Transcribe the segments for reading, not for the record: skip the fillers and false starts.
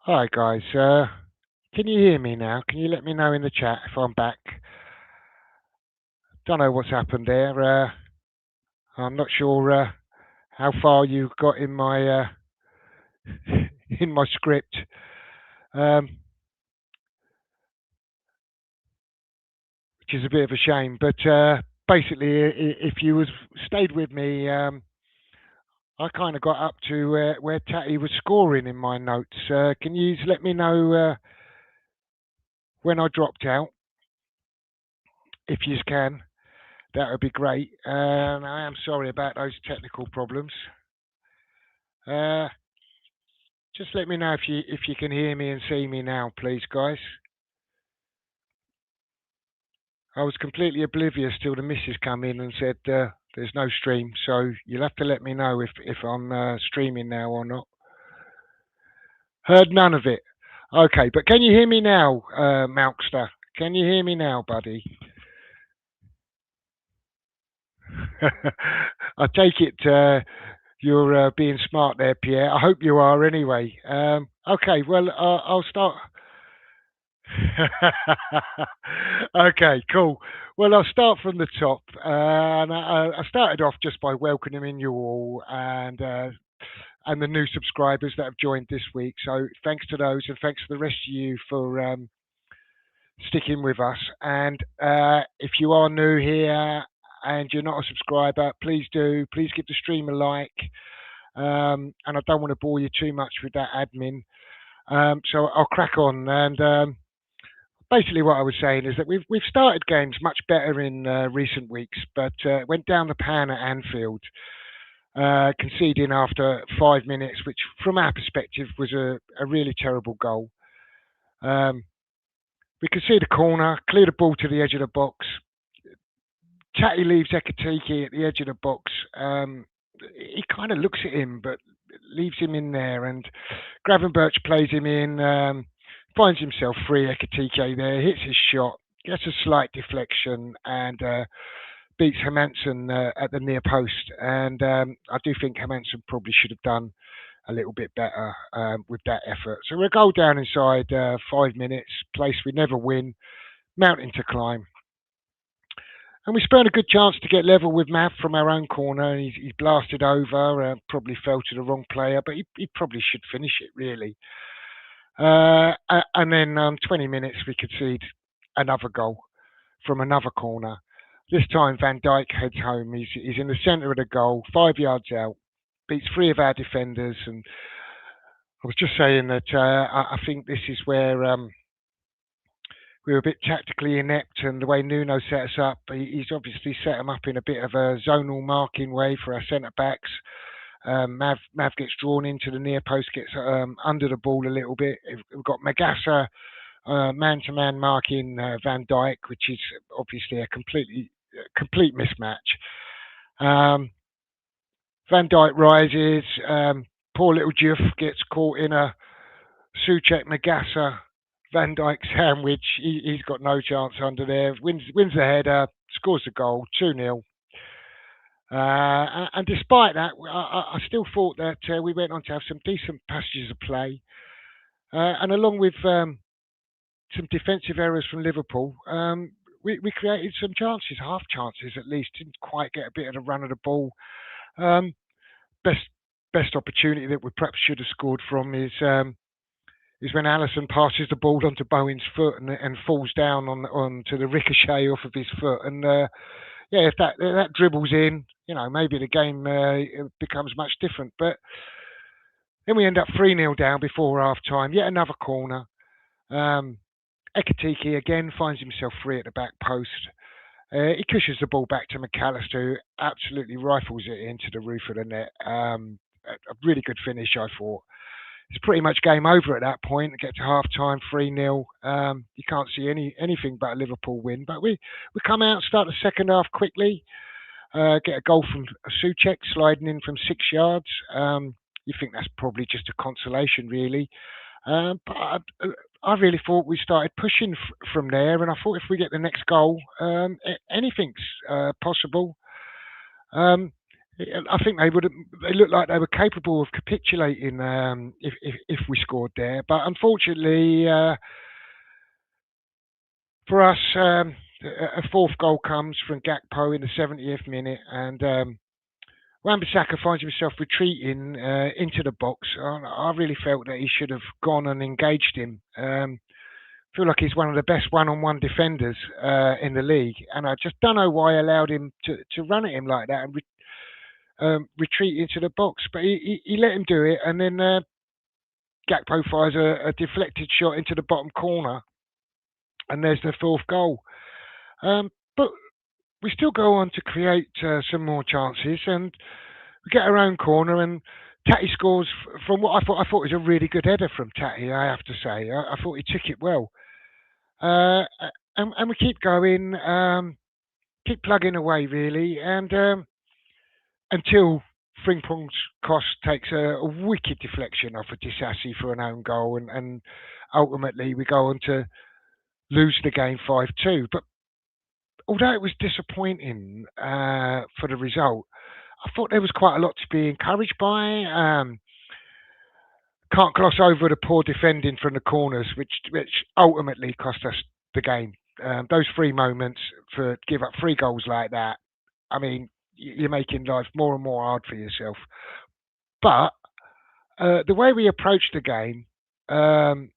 Hi guys, can you hear me now? Can you let me know in the chat if I'm back? Don't know what's happened there. I'm not sure how far you got in my in my script, um, which is a bit of a shame. But basically, if you was stayed with me, I kind of got up to where Tatty was scoring in my notes. Can you let me know when I dropped out, if you can? That would be great. I am sorry about those technical problems. Uh, just let me know if you can hear me and see me now, please, guys. I was completely oblivious till the missus come in and said there's no stream, so you'll have to let me know if I'm streaming now or not. Heard none of it. Okay, but can you hear me now, Malkster? Can you hear me now, buddy? I take it you're being smart there, Pierre. I hope you are anyway. Okay, well, I'll start. Okay, cool. Well, I'll start from the top. I started off just by welcoming you all and the new subscribers that have joined this week. So thanks to those and thanks to the rest of you for sticking with us. And if you are new here and you're not a subscriber, please do. Please give the stream a like. And I don't want to bore you too much with that admin. So I'll crack on. And basically, what I was saying is that we've started games much better in recent weeks, but went down the pan at Anfield, conceding after 5 minutes, which from our perspective was a really terrible goal. Um, we concede a corner, clear the ball to the edge of the box. Tatty leaves Ekatike at the edge of the box. He kind of looks at him, but leaves him in there, and Gravenberch plays him in. Finds himself free. Ekatike there hits his shot, gets a slight deflection, and beats Hermansen at the near post. And I do think Hermansen probably should have done a little bit better with that effort. So we'll go down inside 5 minutes, place we never win, mountain to climb. And we spurned a good chance to get level with Mav from our own corner. He blasted over, probably fell to the wrong player, but he probably should finish it, really. And then 20 minutes, we concede another goal from another corner. This time, Van Dijk heads home. He's in the centre of the goal, 5 yards out, beats three of our defenders. And I was just saying that I think this is where we were a bit tactically inept, and the way Nuno set us up, he's obviously set them up in a bit of a zonal marking way for our centre backs. Mav gets drawn into the near post, gets under the ball a little bit. We've got Magassa man-to-man marking Van Dijk, which is obviously a complete mismatch. Van Dijk rises. Poor little Juff gets caught in a Soucek Magassa Van Dijk sandwich. He's got no chance under there. Wins the header, scores the goal, 2-0. And despite that, I still thought that we went on to have some decent passages of play. And along with some defensive errors from Liverpool, we created some chances, half chances at least. Didn't quite get a bit of the run of the ball. Best opportunity that we perhaps should have scored from is when Alisson passes the ball onto Bowen's foot and falls down onto the ricochet off of his foot. And if that dribbles in, maybe the game becomes much different. But then we end up 3-0 down before half time. Yet another corner. Ekatike again finds himself free at the back post. He cushions the ball back to McAllister, who absolutely rifles it into the roof of the net. A really good finish, I thought. It's pretty much game over at that point. Get to half time, 3-0. You can't see anything but a Liverpool win. But we come out, start the second half quickly. Get a goal from Soucek sliding in from 6 yards. You think that's probably just a consolation, really. But I really thought we started pushing from there. And I thought if we get the next goal, anything's possible. I think they would. They looked like they were capable of capitulating if we scored there. But unfortunately for us, a fourth goal comes from Gakpo in the 70th minute, and Wan-Bissaka finds himself retreating into the box. I really felt that he should have gone and engaged him. I feel like he's one of the best one-on-one defenders in the league, and I just don't know why I allowed him to run at him like that and retreat into the box. But he let him do it, and then Gakpo fires a deflected shot into the bottom corner, and there's the fourth goal. But we still go on to create some more chances, and we get our own corner, and Tatty scores from what I thought. I thought it was a really good header from Tatty. I have to say, I thought he took it well, uh, and we keep going, keep plugging away really, and until Frimpong's cross takes a wicked deflection off a Disassi for an own goal, and ultimately we go on to lose the game 5-2. But although it was disappointing for the result, I thought there was quite a lot to be encouraged by. Can't gloss over the poor defending from the corners, which ultimately cost us the game. Those three moments for give up three goals like that, I mean, you're making life more and more hard for yourself. But the way we approached the game, um,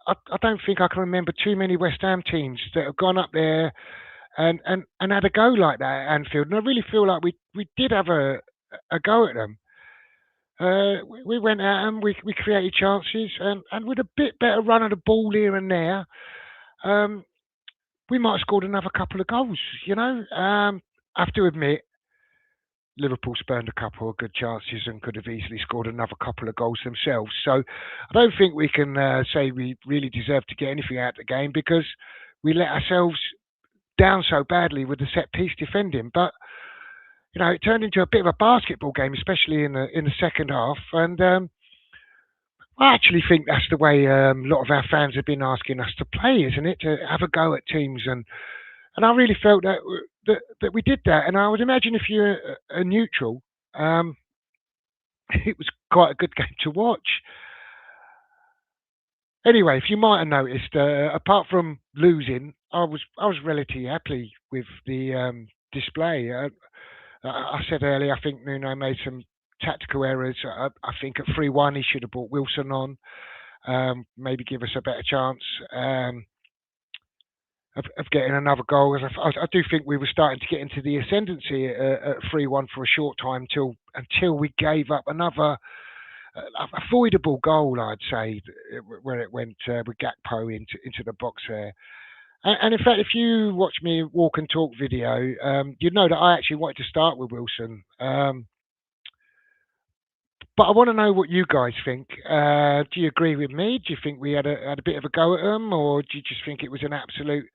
I don't think I can remember too many West Ham teams that have gone up there and had a go like that at Anfield. And I really feel like we did have a go at them. We went at them, we created chances, and with a bit better run of the ball here and there, um, we might have scored another couple of goals. I have to admit, Liverpool spurned a couple of good chances and could have easily scored another couple of goals themselves. So I don't think we can say we really deserve to get anything out of the game because we let ourselves down so badly with the set piece defending. But it turned into a bit of a basketball game, especially in the second half. And I actually think that's the way a lot of our fans have been asking us to play, isn't it? To have a go at teams, and I really felt that we did that. And I would imagine if you're a neutral, it was quite a good game to watch. Anyway, if you might have noticed, apart from losing, I was relatively happy with the display. I said earlier, I think Nuno made some tactical errors. I think at 3-1 he should have brought Wilson on, maybe give us a better chance of getting another goal. I do think we were starting to get into the ascendancy at 3-1 for a short time until we gave up another avoidable goal, I'd say, where it went with Gakpo into the box there. And in fact, if you watch me walk and talk video, you'd know that I actually wanted to start with Wilson. But I want to know what you guys think. Do you agree with me? Do you think we had a bit of a go at them, or do you just think it was an absolute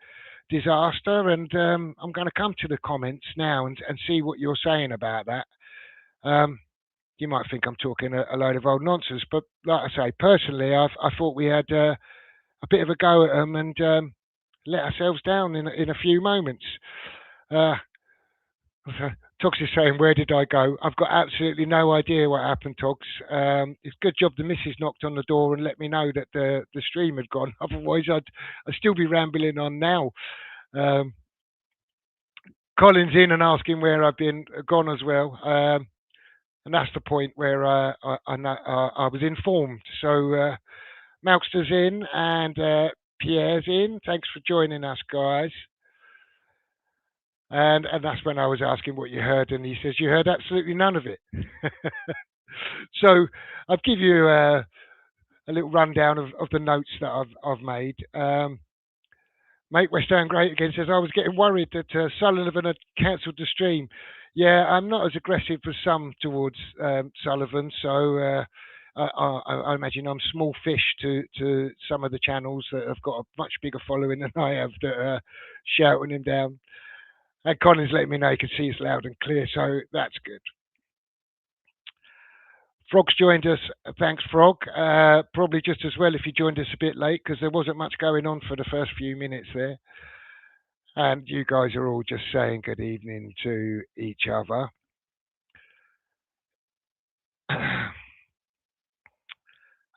disaster? And I'm going to come to the comments now and see what you're saying about that. You might think I'm talking a load of old nonsense, but like I say, personally, I thought we had a bit of a go at them and let ourselves down in a few moments. Uh, Togs is saying, "Where did I go?" I've got absolutely no idea what happened, Togs. It's a good job the missus knocked on the door and let me know that the stream had gone. Otherwise, I'd still be rambling on now. Um, Colin's in and asking where I've been gone as well. And that's the point where I was informed. So Malkster's in and Pierre's in. Thanks for joining us, guys. And that's when I was asking what you heard, and he says you heard absolutely none of it. So I'll give you a little rundown of the notes that I've made. Make West Ham great again says I was getting worried that Sullivan had cancelled the stream. Yeah, I'm not as aggressive as some towards Sullivan, so I imagine I'm small fish to some of the channels that have got a much bigger following than I have that are shouting him down. And Colin's letting me know he can see us loud and clear, so that's good. Frog's joined us. Thanks, Frog. Probably just as well if you joined us a bit late because there wasn't much going on for the first few minutes there. And you guys are all just saying good evening to each other.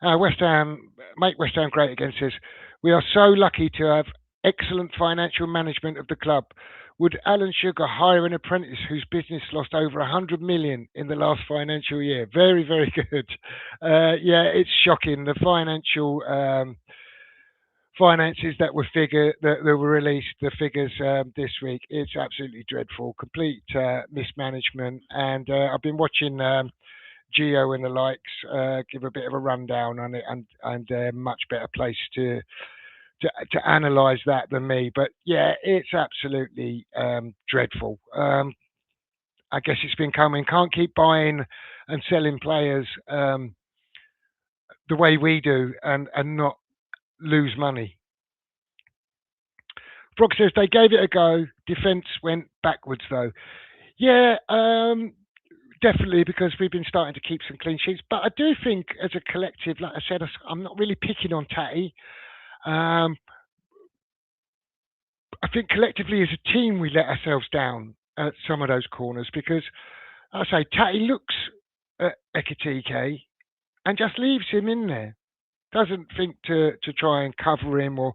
West Ham, make West Ham great again, says, we are so lucky to have excellent financial management of the club. Would Alan Sugar hire an apprentice whose business lost over 100 million in the last financial year? Very, very good. Yeah, it's shocking. The finances that were released, the figures this week, it's absolutely dreadful. Complete mismanagement. And I've been watching Geo and the likes give a bit of a rundown on it, and they're much better placed to analyse that than me. But yeah, it's absolutely dreadful. I guess it's been coming. Can't keep buying and selling players the way we do and not lose money. Brock says they gave it a go. Defence went backwards though. Yeah, definitely, because we've been starting to keep some clean sheets. But I do think, as a collective, like I said, I'm not really picking on Tatty. Um, I think collectively as a team we let ourselves down at some of those corners because, I say, Tatty looks at Ekitike and just leaves him in there. Doesn't think to try and cover him, or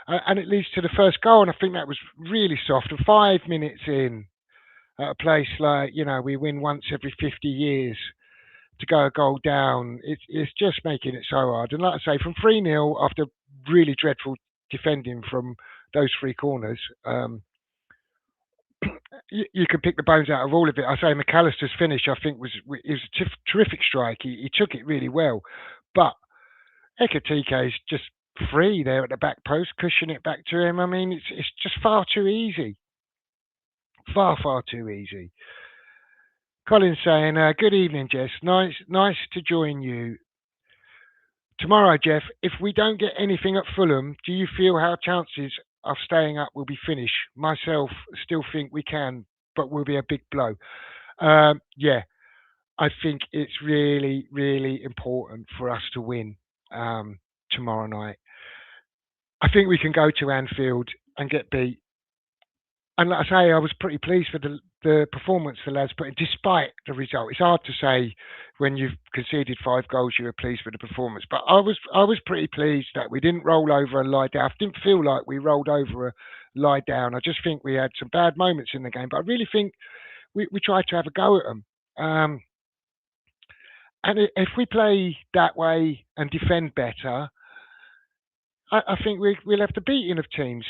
and it leads to the first goal. And I think that was really soft. And 5 minutes in, at a place like, we win once every 50 years, to go a goal down, it's just making it so hard. And like I say, from 3-0 after really dreadful defending from those three corners, you can pick the bones out of all of it. I say McAllister's finish, I think, it was a terrific strike. He took it really well. But Ekitike is just free there at the back post, cushion it back to him. I mean, it's just far too easy. Far, far too easy. Colin's saying, good evening, Jess. Nice to join you. Tomorrow, Jeff, if we don't get anything at Fulham, do you feel our chances of staying up will be finished? Myself still think we can, but will be a big blow. Yeah, I think it's really, really important for us to win tomorrow night. I think we can go to Anfield and get beat. And like I say, I was pretty pleased with the performance the lads put in, despite the result. It's hard to say when you've conceded 5 goals you were pleased with the performance. But I was pretty pleased that we didn't roll over and lie down. I didn't feel like we rolled over or lie down. I just think we had some bad moments in the game. But I really think we tried to have a go at them. And if we play that way and defend better, I think we'll have the beating of teams.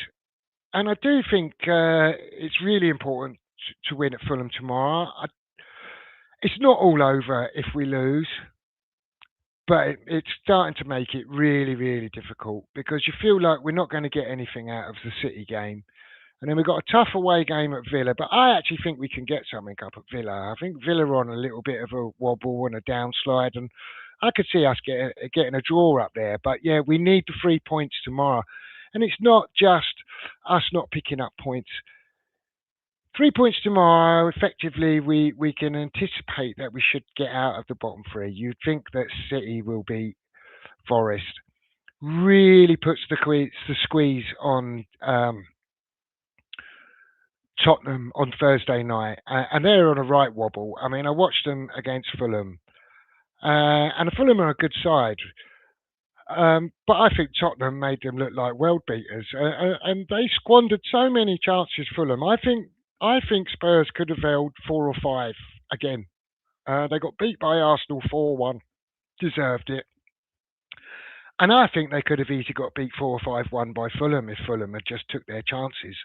And I do think it's really important to win at Fulham tomorrow. It's not all over if we lose, but it's starting to make it really, really difficult because you feel like we're not going to get anything out of the City game. And then we've got a tough away game at Villa, but I actually think we can get something up at Villa. I think Villa are on a little bit of a wobble and a downslide, and I could see us getting a draw up there. But yeah, we need the 3 points tomorrow. And it's not just us not picking up points. 3 points tomorrow, effectively, we can anticipate that we should get out of the bottom three. You'd think that City will beat Forest. Really puts the squeeze on Tottenham on Thursday night. And they're on a right wobble. I mean, I watched them against Fulham. And Fulham are a good side. But I think Tottenham made them look like world beaters, and they squandered so many chances. Fulham, I think Spurs could have held 4 or 5 again. They got beat by Arsenal 4-1, deserved it, and I think they could have easily got beat 4 or 5-1 by Fulham if Fulham had just took their chances.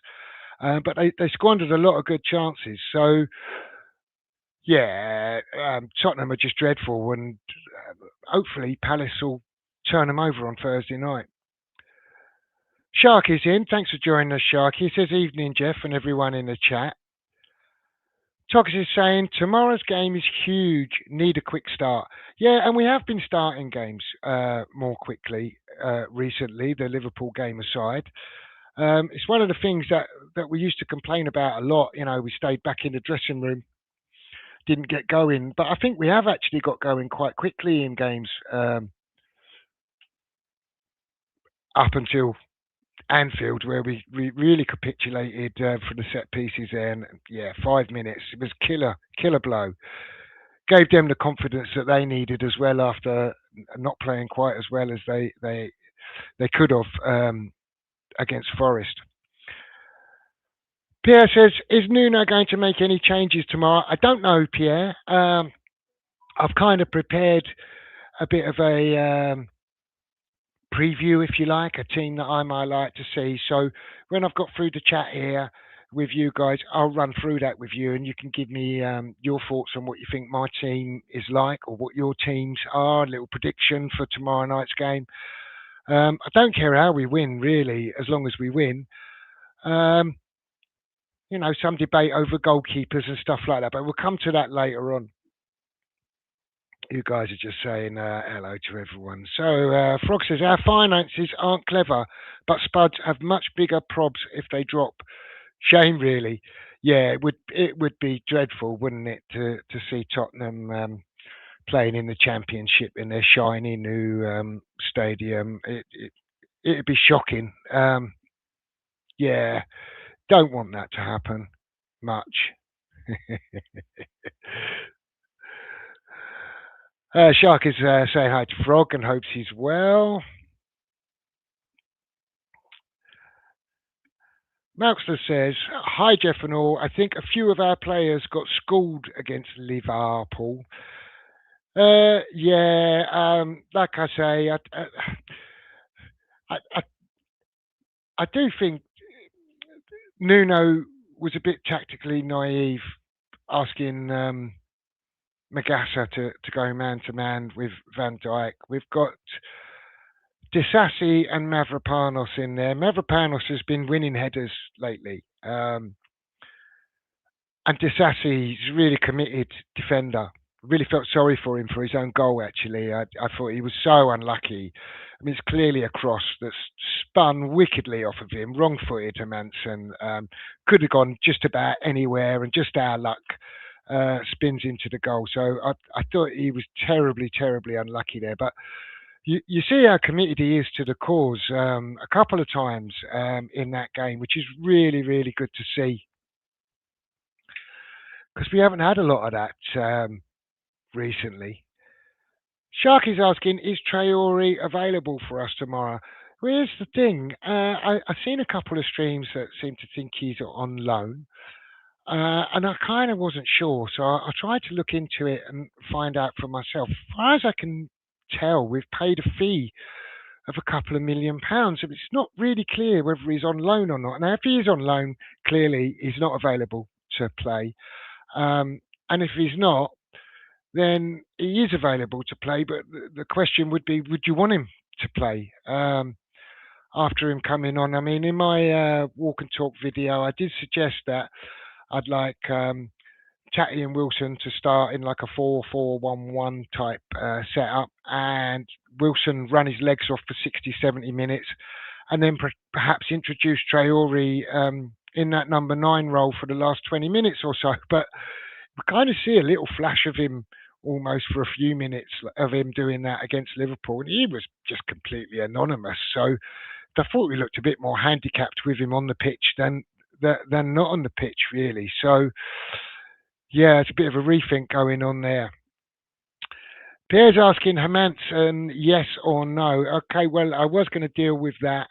But they squandered a lot of good chances. So yeah, Tottenham are just dreadful, and hopefully Palace will turn them over on Thursday night. Sharky's in. Thanks for joining us, Sharky. He says, evening, Jeff, and everyone in the chat. Tox is saying, tomorrow's game is huge. Need a quick start. Yeah, and we have been starting games more quickly recently, the Liverpool game aside. It's one of the things that we used to complain about a lot. We stayed back in the dressing room, didn't get going. But I think we have actually got going quite quickly in games up until Anfield, where we really capitulated for the set pieces there. And yeah, 5 minutes. It was killer blow. Gave them the confidence that they needed as well after not playing quite as well as they could have against Forest. Pierre says, is Nuno going to make any changes tomorrow? I don't know, Pierre. I've kind of prepared a bit of a preview, if you like, a team that I might like to see. So when I've got through the chat here with you guys, I'll run through that with you, and you can give me your thoughts on what you think my team is like, or what your teams are. A little prediction for tomorrow night's game. I don't care how we win, really, as long as we win. Some debate over goalkeepers and stuff like that, but we'll come to that later on. You guys are just saying hello to everyone. So Frog says, our finances aren't clever, but Spuds have much bigger probs if they drop. Shame, really. Yeah, it would be dreadful, wouldn't it, to see Tottenham playing in the Championship in their shiny new stadium. It'd be shocking. Yeah, don't want that to happen much. Shark is saying hi to Frog and hopes he's well. Malkster says, hi Jeff and all. I think a few of our players got schooled against Liverpool. Like I say, I do think Nuno was a bit tactically naive, asking Magassa to go man to man with Van Dijk. We've got Disasi and Mavropanos in there. Mavropanos has been winning headers lately. And Disasi's a really committed defender. Really felt sorry for him for his own goal, actually. I thought he was so unlucky. I mean, it's clearly a cross that's spun wickedly off of him, wrong-footed to Manson. Could have gone just about anywhere, and just our luck spins into the goal. So I thought he was terribly, terribly unlucky there. But you see how committed he is to the cause a couple of times in that game, which is really, really good to see. Because we haven't had a lot of that recently. Shark is asking, is Traore available for us tomorrow? Well, here's the thing. I've seen a couple of streams that seem to think he's on loan. And I kind of wasn't sure. So I tried to look into it and find out for myself. As far as I can tell, we've paid a fee of a couple of £1 million. So it's not really clear whether he's on loan or not. Now, if he is on loan, clearly he's not available to play. And if he's not, then he is available to play. But the question would be, would you want him to play after him coming on? I mean, in my walk and talk video, I did suggest that I'd like Tatty and Wilson to start in like a 4-4-1-1 type setup, and Wilson run his legs off for 60, 70 minutes, and then perhaps introduce Traore in that number 9 role for the last 20 minutes or so. But we kind of see a little flash of him almost for a few minutes of him doing that against Liverpool, and he was just completely anonymous. So I thought we looked a bit more handicapped with him on the pitch than not on the pitch, really. So yeah, it's a bit of a rethink going on there. Pierre's asking Hermansen, yes or no. Okay, well, I was going to deal with that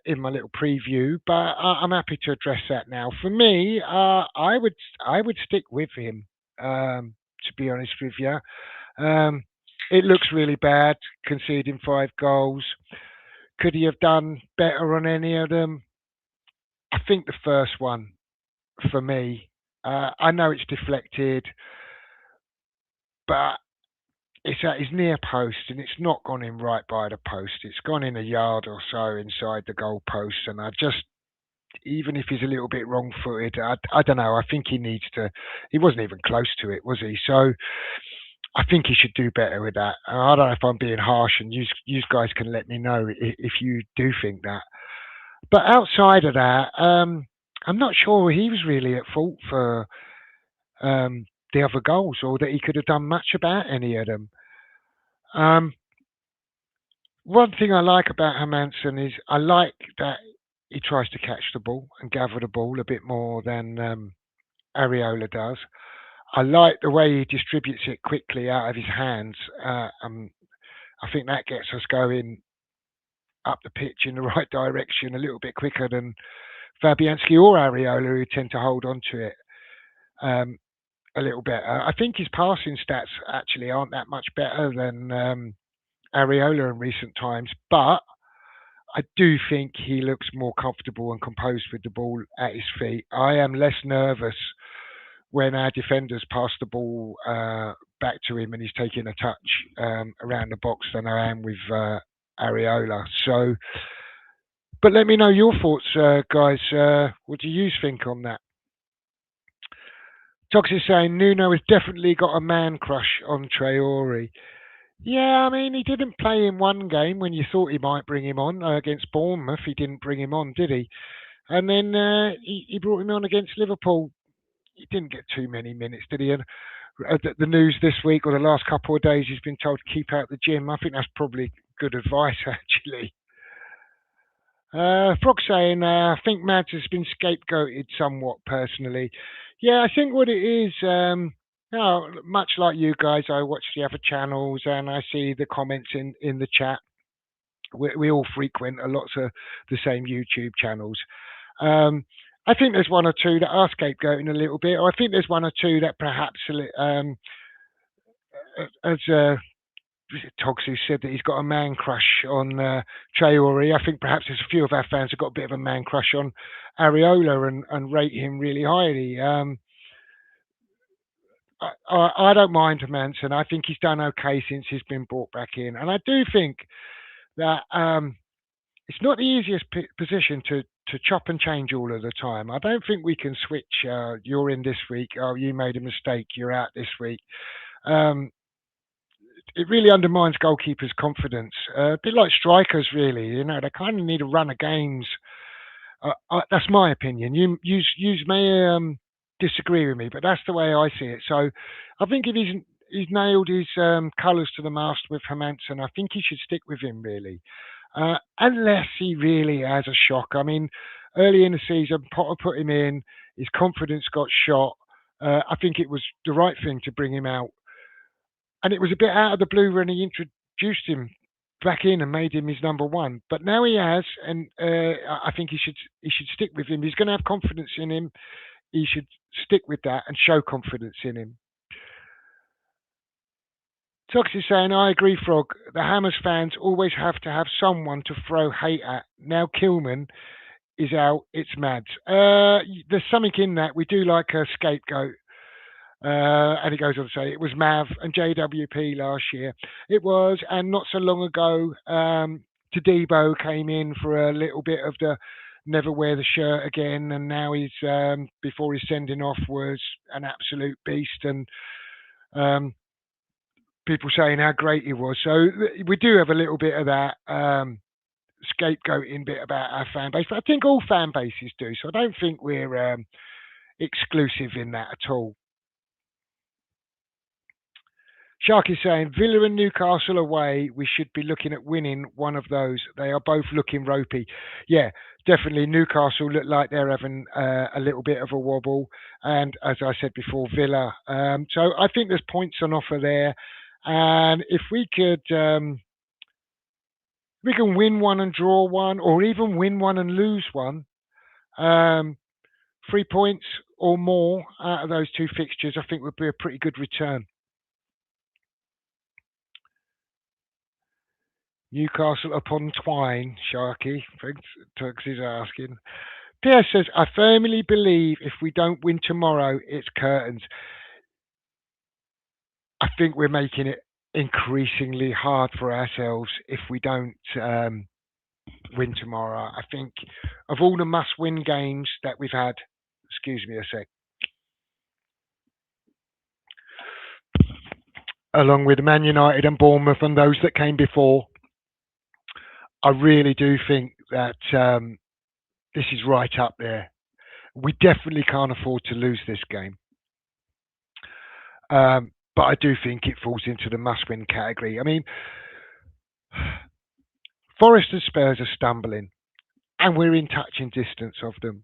in my little preview, but I'm happy to address that now. For me, I would stick with him. To be honest with you, it looks really bad, conceding 5 goals. Could he have done better on any of them? I think the first one, for me, I know it's deflected, but it's at his near post, and it's not gone in right by the post. It's gone in a yard or so inside the goal post, and I just, even if he's a little bit wrong-footed, I don't know. I think he needs to. He wasn't even close to it, was he? So I think he should do better with that. I don't know if I'm being harsh, and you guys can let me know if you do think that. But outside of that, I'm not sure he was really at fault for the other goals, or that he could have done much about any of them. One thing I like about Hermansen is I like that he tries to catch the ball and gather the ball a bit more than Areola does. I like the way he distributes it quickly out of his hands. I think that gets us going up the pitch in the right direction a little bit quicker than Fabianski or Areola, who tend to hold on to it a little bit. I think his passing stats actually aren't that much better than Areola in recent times, but I do think he looks more comfortable and composed with the ball at his feet. I am less nervous when our defenders pass the ball back to him and he's taking a touch around the box than I am with Areola. So, but let me know your thoughts, guys. What do you think on that? Tox is saying Nuno has definitely got a man crush on Traore. Yeah, I mean, he didn't play in one game when you thought he might bring him on against Bournemouth. He didn't bring him on, did he? And then he brought him on against Liverpool. He didn't get too many minutes, did he? And the news this week or the last couple of days, he's been told to keep out the gym. I think that's probably good advice, actually. Frog saying, I think Mads has been scapegoated somewhat personally. Yeah, I think what it is, much like you guys, I watch the other channels and I see the comments in the chat. We all frequent lots of the same YouTube channels. I think there's one or two that are scapegoating a little bit, or I think there's one or two that perhaps, as Togsy said, that he's got a man crush on Traore. I think perhaps there's a few of our fans have got a bit of a man crush on Areola and rate him really highly. I don't mind Manson. I think he's done okay since he's been brought back in, and I do think that it's not the easiest position to chop and change all of the time. I don't think we can switch. You're in this week. Oh, you made a mistake. You're out this week. It really undermines goalkeepers' confidence. A bit like strikers, really. You know, they kind of need a run of games. That's my opinion. You may disagree with me, but that's the way I see it. So I think if he's nailed his colours to the mast with Hermansen, I think he should stick with him, really. Unless he really has a shock. I mean, early in the season, Potter put him in. His confidence got shot. I think it was the right thing to bring him out. And it was a bit out of the blue when he introduced him back in and made him his number one. But now he has, and I think he should stick with him. He's going to have confidence in him. He should stick with that and show confidence in him. Tox is saying, I agree, Frog. The Hammers fans always have to have someone to throw hate at. Now Kilman is out, it's Mads. There's something in that. We do like a scapegoat. And he goes on to say, it was Mav and JWP last year. It was, and not so long ago, Tadebo came in for a little bit of the never wear the shirt again, and now he's, before his sending off, was an absolute beast, and people saying how great he was. So we do have a little bit of that scapegoating bit about our fan base, but I think all fan bases do, so I don't think we're exclusive in that at all. Shark is saying, Villa and Newcastle away, we should be looking at winning one of those. They are both looking ropey. Yeah, definitely. Newcastle look like they're having a little bit of a wobble. And as I said before, Villa. So I think there's points on offer there. And if we could, we can win one and draw one, or even win one and lose one. 3 points or more out of those two fixtures, I think would be a pretty good return. Newcastle upon Twine, Sharky. Tux is asking. Pierre says, I firmly believe if we don't win tomorrow, it's curtains. I think we're making it increasingly hard for ourselves if we don't win tomorrow. I think of all the must-win games that we've had, excuse me a sec, along with Man United and Bournemouth and those that came before, I really do think that this is right up there. We definitely can't afford to lose this game. But I do think it falls into the must-win category. I mean, Forest and Spurs are stumbling, and we're in touching distance of them.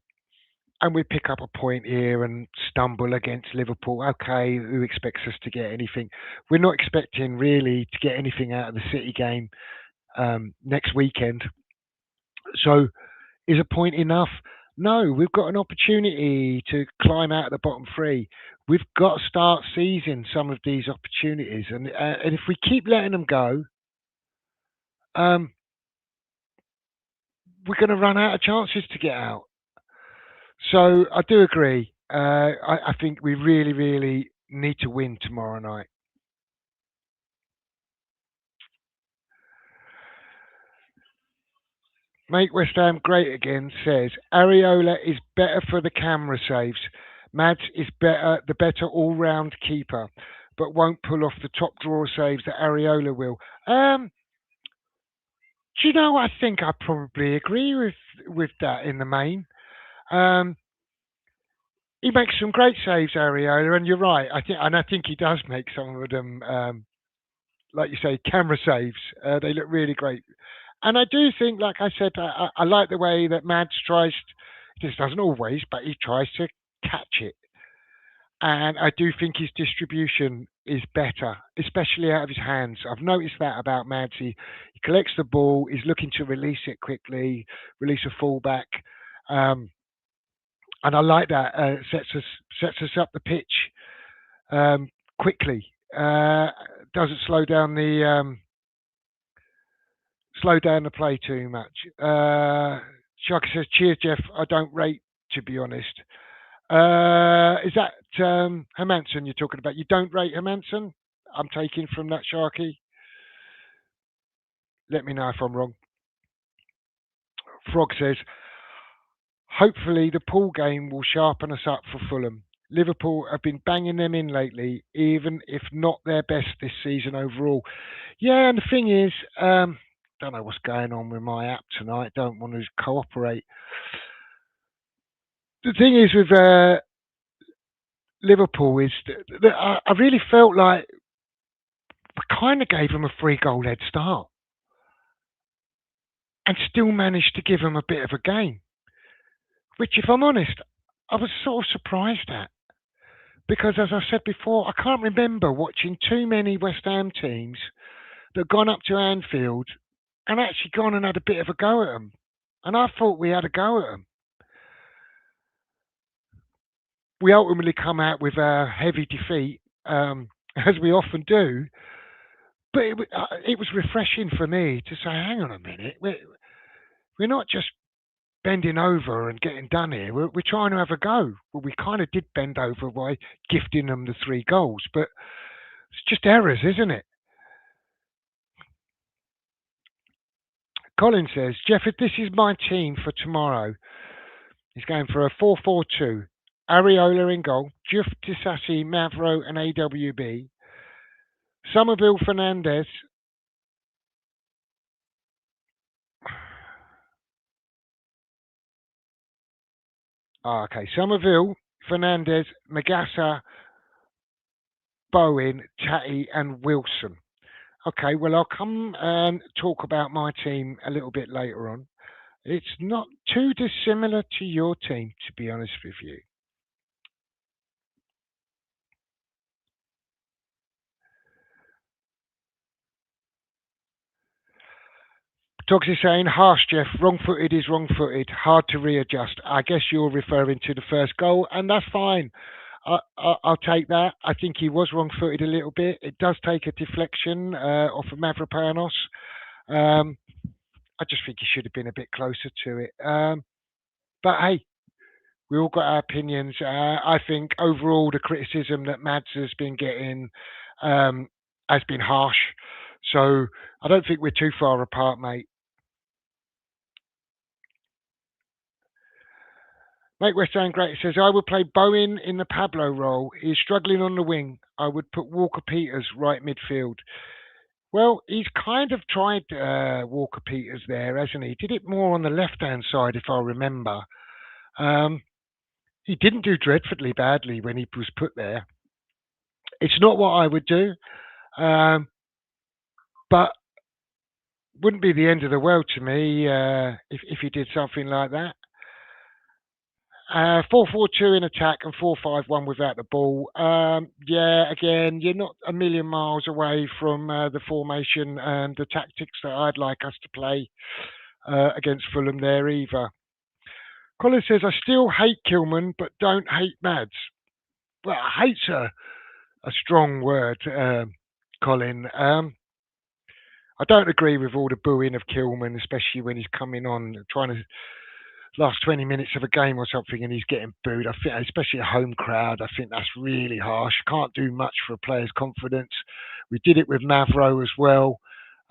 and we pick up a point here and stumble against Liverpool. Okay, who expects us to get anything? We're not expecting really to get anything out of the City game next weekend. So, is a point enough? No, we've got an opportunity to climb out of the bottom three. We've got to start seizing some of these opportunities, and if we keep letting them go, um, we're going to run out of chances to get out. So I do agree. I think we really, really need to win tomorrow night. Make West Ham great again says Areola is better for the camera saves. Mads is the better all-round keeper, but won't pull off the top drawer saves that Areola will. Do you know? I think I probably agree with that in the main. Um, he makes some great saves, Areola, and you're right. I think he does make some of them, like you say, camera saves. They look really great. And I do think, like I said, I like the way that Mads tries. This doesn't always, but he tries to catch it. And I do think his distribution is better, especially out of his hands. I've noticed that about Mads. He collects the ball, he's looking to release it quickly, release a fullback, um, and I like that. Sets us up the pitch um, quickly. Doesn't slow down the play too much. Shaka says, "Cheers, Jeff. I don't rate, to be honest." Is that Hermanson you're talking about? You don't rate Hermanson? I'm taking from that, Sharky. Let me know if I'm wrong. Frog says, hopefully the pool game will sharpen us up for Fulham. Liverpool have been banging them in lately, even if not their best this season overall. Yeah, and the thing is, don't know what's going on with my app tonight. Don't want to cooperate. The thing is with Liverpool is that I really felt like we kind of gave them a 3 goal head start and still managed to give them a bit of a game, which, if I'm honest, I was sort of surprised at. Because, as I said before, I can't remember watching too many West Ham teams that have gone up to Anfield and actually gone and had a bit of a go at them. And I thought we had a go at them. We ultimately come out with a heavy defeat, as we often do. But it was refreshing for me to say, hang on a minute, we're not just bending over and getting done here. We're trying to have a go. Well, we kind of did bend over by gifting them the 3 goals, but it's just errors, isn't it? Colin says, Jeff, if this is my team for tomorrow, he's going for a 4-4-2. Areola in goal, Juff Tisassi, Mavro, and AWB. Somerville Fernandez. Okay. Somerville, Fernandez, Magassa, Bowen, Tatty, and Wilson. Okay, well, I'll come and talk about my team a little bit later on. It's not too dissimilar to your team, to be honest with you. Togs is saying, harsh, Jeff. Wrong footed is wrong footed. Hard to readjust. I guess you're referring to the first goal, and that's fine. I'll take that. I think he was wrong footed a little bit. It does take a deflection off of Mavropanos. I just think he should have been a bit closer to it. But hey, we all got our opinions. I think overall the criticism that Mads has been getting has been harsh. So I don't think we're too far apart, mate. Mate West Ham Great says, I would play Bowen in the Pablo role. He's struggling on the wing. I would put Walker Peters right midfield. Well, he's kind of tried Walker Peters there, hasn't he? Did it more on the left-hand side, if I remember. He didn't do dreadfully badly when he was put there. It's not what I would do, but wouldn't be the end of the world to me if he did something like that. 4-4-2 in attack and 4-5-1 without the ball. Yeah, again, you're not a million miles away from the formation and the tactics that I'd like us to play against Fulham there either. Colin says, I still hate Kilman, but don't hate Mads. Well, hate's a strong word, Colin. I don't agree with all the booing of Kilman, especially when he's coming on trying to last 20 minutes of a game or something and he's getting booed. I think, especially a home crowd, I think that's really harsh. Can't do much for a player's confidence. We did it with Mavro as well.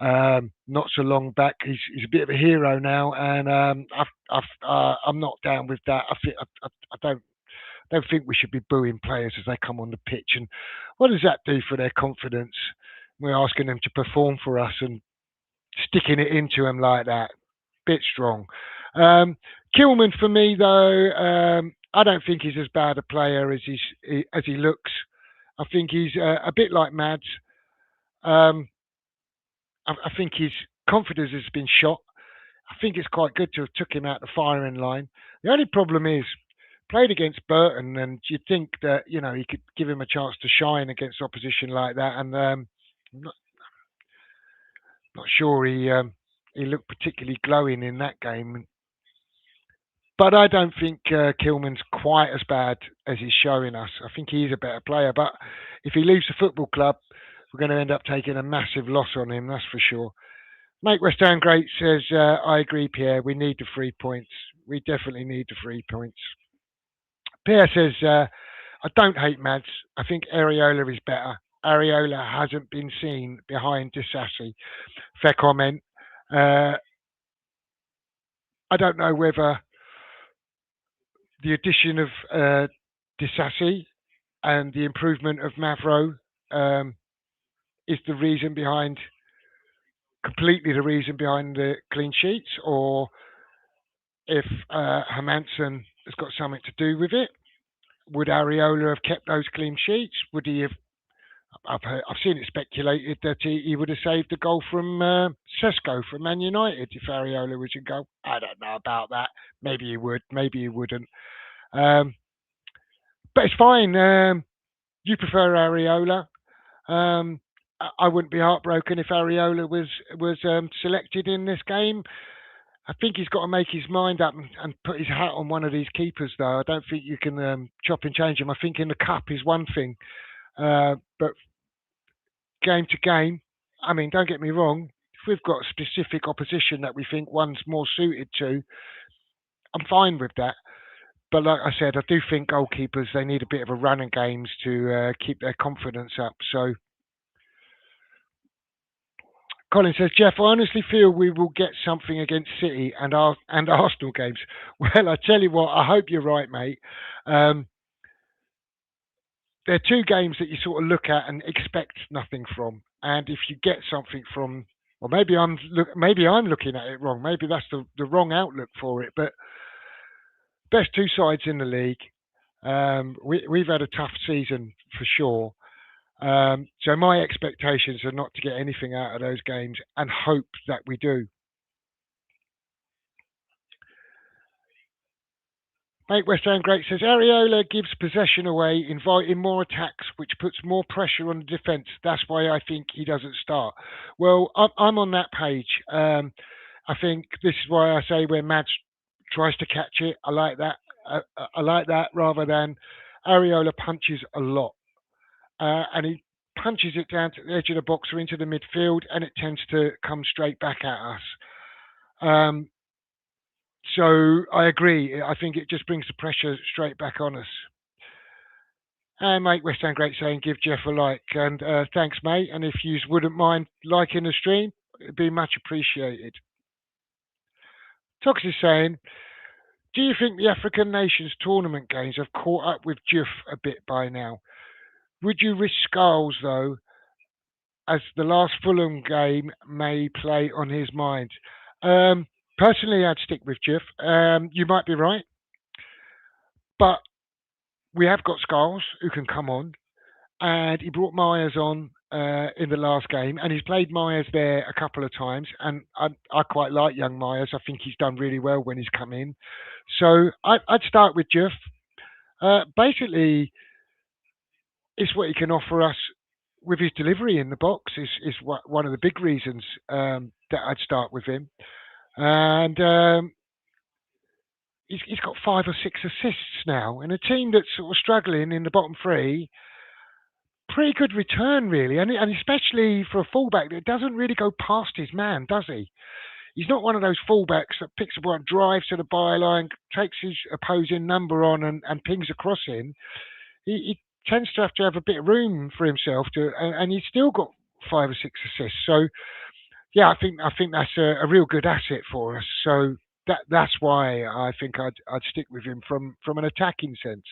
Not so long back, he's a bit of a hero now, and I'm not down with that. I don't think we should be booing players as they come on the pitch. And what does that do for their confidence? We're asking them to perform for us and sticking it into them like that. Bit strong. Kilman for me though, I don't think he's as bad a player as he looks. I think he's a bit like Mads. Um, I think his confidence has been shot. I think it's quite good to have took him out the firing line. The only problem is played against Burton, and you'd think that he could give him a chance to shine against opposition like that. And I'm not sure he looked particularly glowing in that game. But I don't think Kilman's quite as bad as he's showing us. I think he's a better player. But if he leaves the football club, we're going to end up taking a massive loss on him, that's for sure. Make West Ham great says, I agree, Pierre. We need the 3 points. We definitely need the 3 points. Pierre says, I don't hate Mads. I think Areola is better. Areola hasn't been seen behind Disassi. Fair comment. I don't know whether the addition of Disassi and the improvement of Mavro is the reason behind, completely the reason behind the clean sheets, or if Hermansen has got something to do with it. Would Areola have kept those clean sheets? Would he have? I've seen it speculated that he would have saved the goal from Sesko from Man United if Areola was in goal. I don't know about that. Maybe he would, maybe he wouldn't. But it's fine. You prefer Areola. I wouldn't be heartbroken if Areola was selected in this game. I think he's got to make his mind up and put his hat on one of these keepers, though. I don't think you can chop and change him. I think in the cup is one thing, but game to game, I mean, don't get me wrong. If we've got specific opposition that we think one's more suited to, I'm fine with that. But like I said, I do think goalkeepers, they need a bit of a run in games to keep their confidence up. So Colin says, Jeff, I honestly feel we will get something against City and Arsenal games. Well, I tell you what, I hope you're right, mate. They're two games that you sort of look at and expect nothing from. And if you get something from, or maybe I'm looking at it wrong. Maybe that's the wrong outlook for it. But best two sides in the league. We've had a tough season for sure. So my expectations are not to get anything out of those games and hope that we do. Make West Ham great says Areola gives possession away, inviting more attacks, which puts more pressure on the defence. That's why I think he doesn't start. Well, I'm on that page. I think this is why I say when Mads tries to catch it, I like that. I like that rather than Areola punches a lot. And he punches it down to the edge of the box or into the midfield, and it tends to come straight back at us. So I agree. I think it just brings the pressure straight back on us. And mate, West Ham great saying, give Jeff a like. And thanks, mate. And if you wouldn't mind liking the stream, it'd be much appreciated. Tox is saying, do you think the African Nations tournament games have caught up with Juff a bit by now? Would you risk Skulls, though, as the last Fulham game may play on his mind? Personally, I'd stick with Juff. You might be right. But we have got Skulls who can come on. And he brought Myers on in the last game, and he's played Myers there a couple of times, and I quite like young Myers. I think he's done really well when he's come in. So I'd start with Jeff. Basically, it's what he can offer us with his delivery in the box is one of the big reasons that I'd start with him. And he's got 5 or 6 assists now, in a team that's sort of struggling in the bottom three. Pretty good return, really, and especially for a fullback that doesn't really go past his man, does he? He's not one of those fullbacks that picks up one, drives to the byline, takes his opposing number on, and pings across in. He tends to have a bit of room for himself to, and he's still got 5 or 6 assists. So yeah, I think that's a real good asset for us. So that's why I think I'd stick with him from an attacking sense.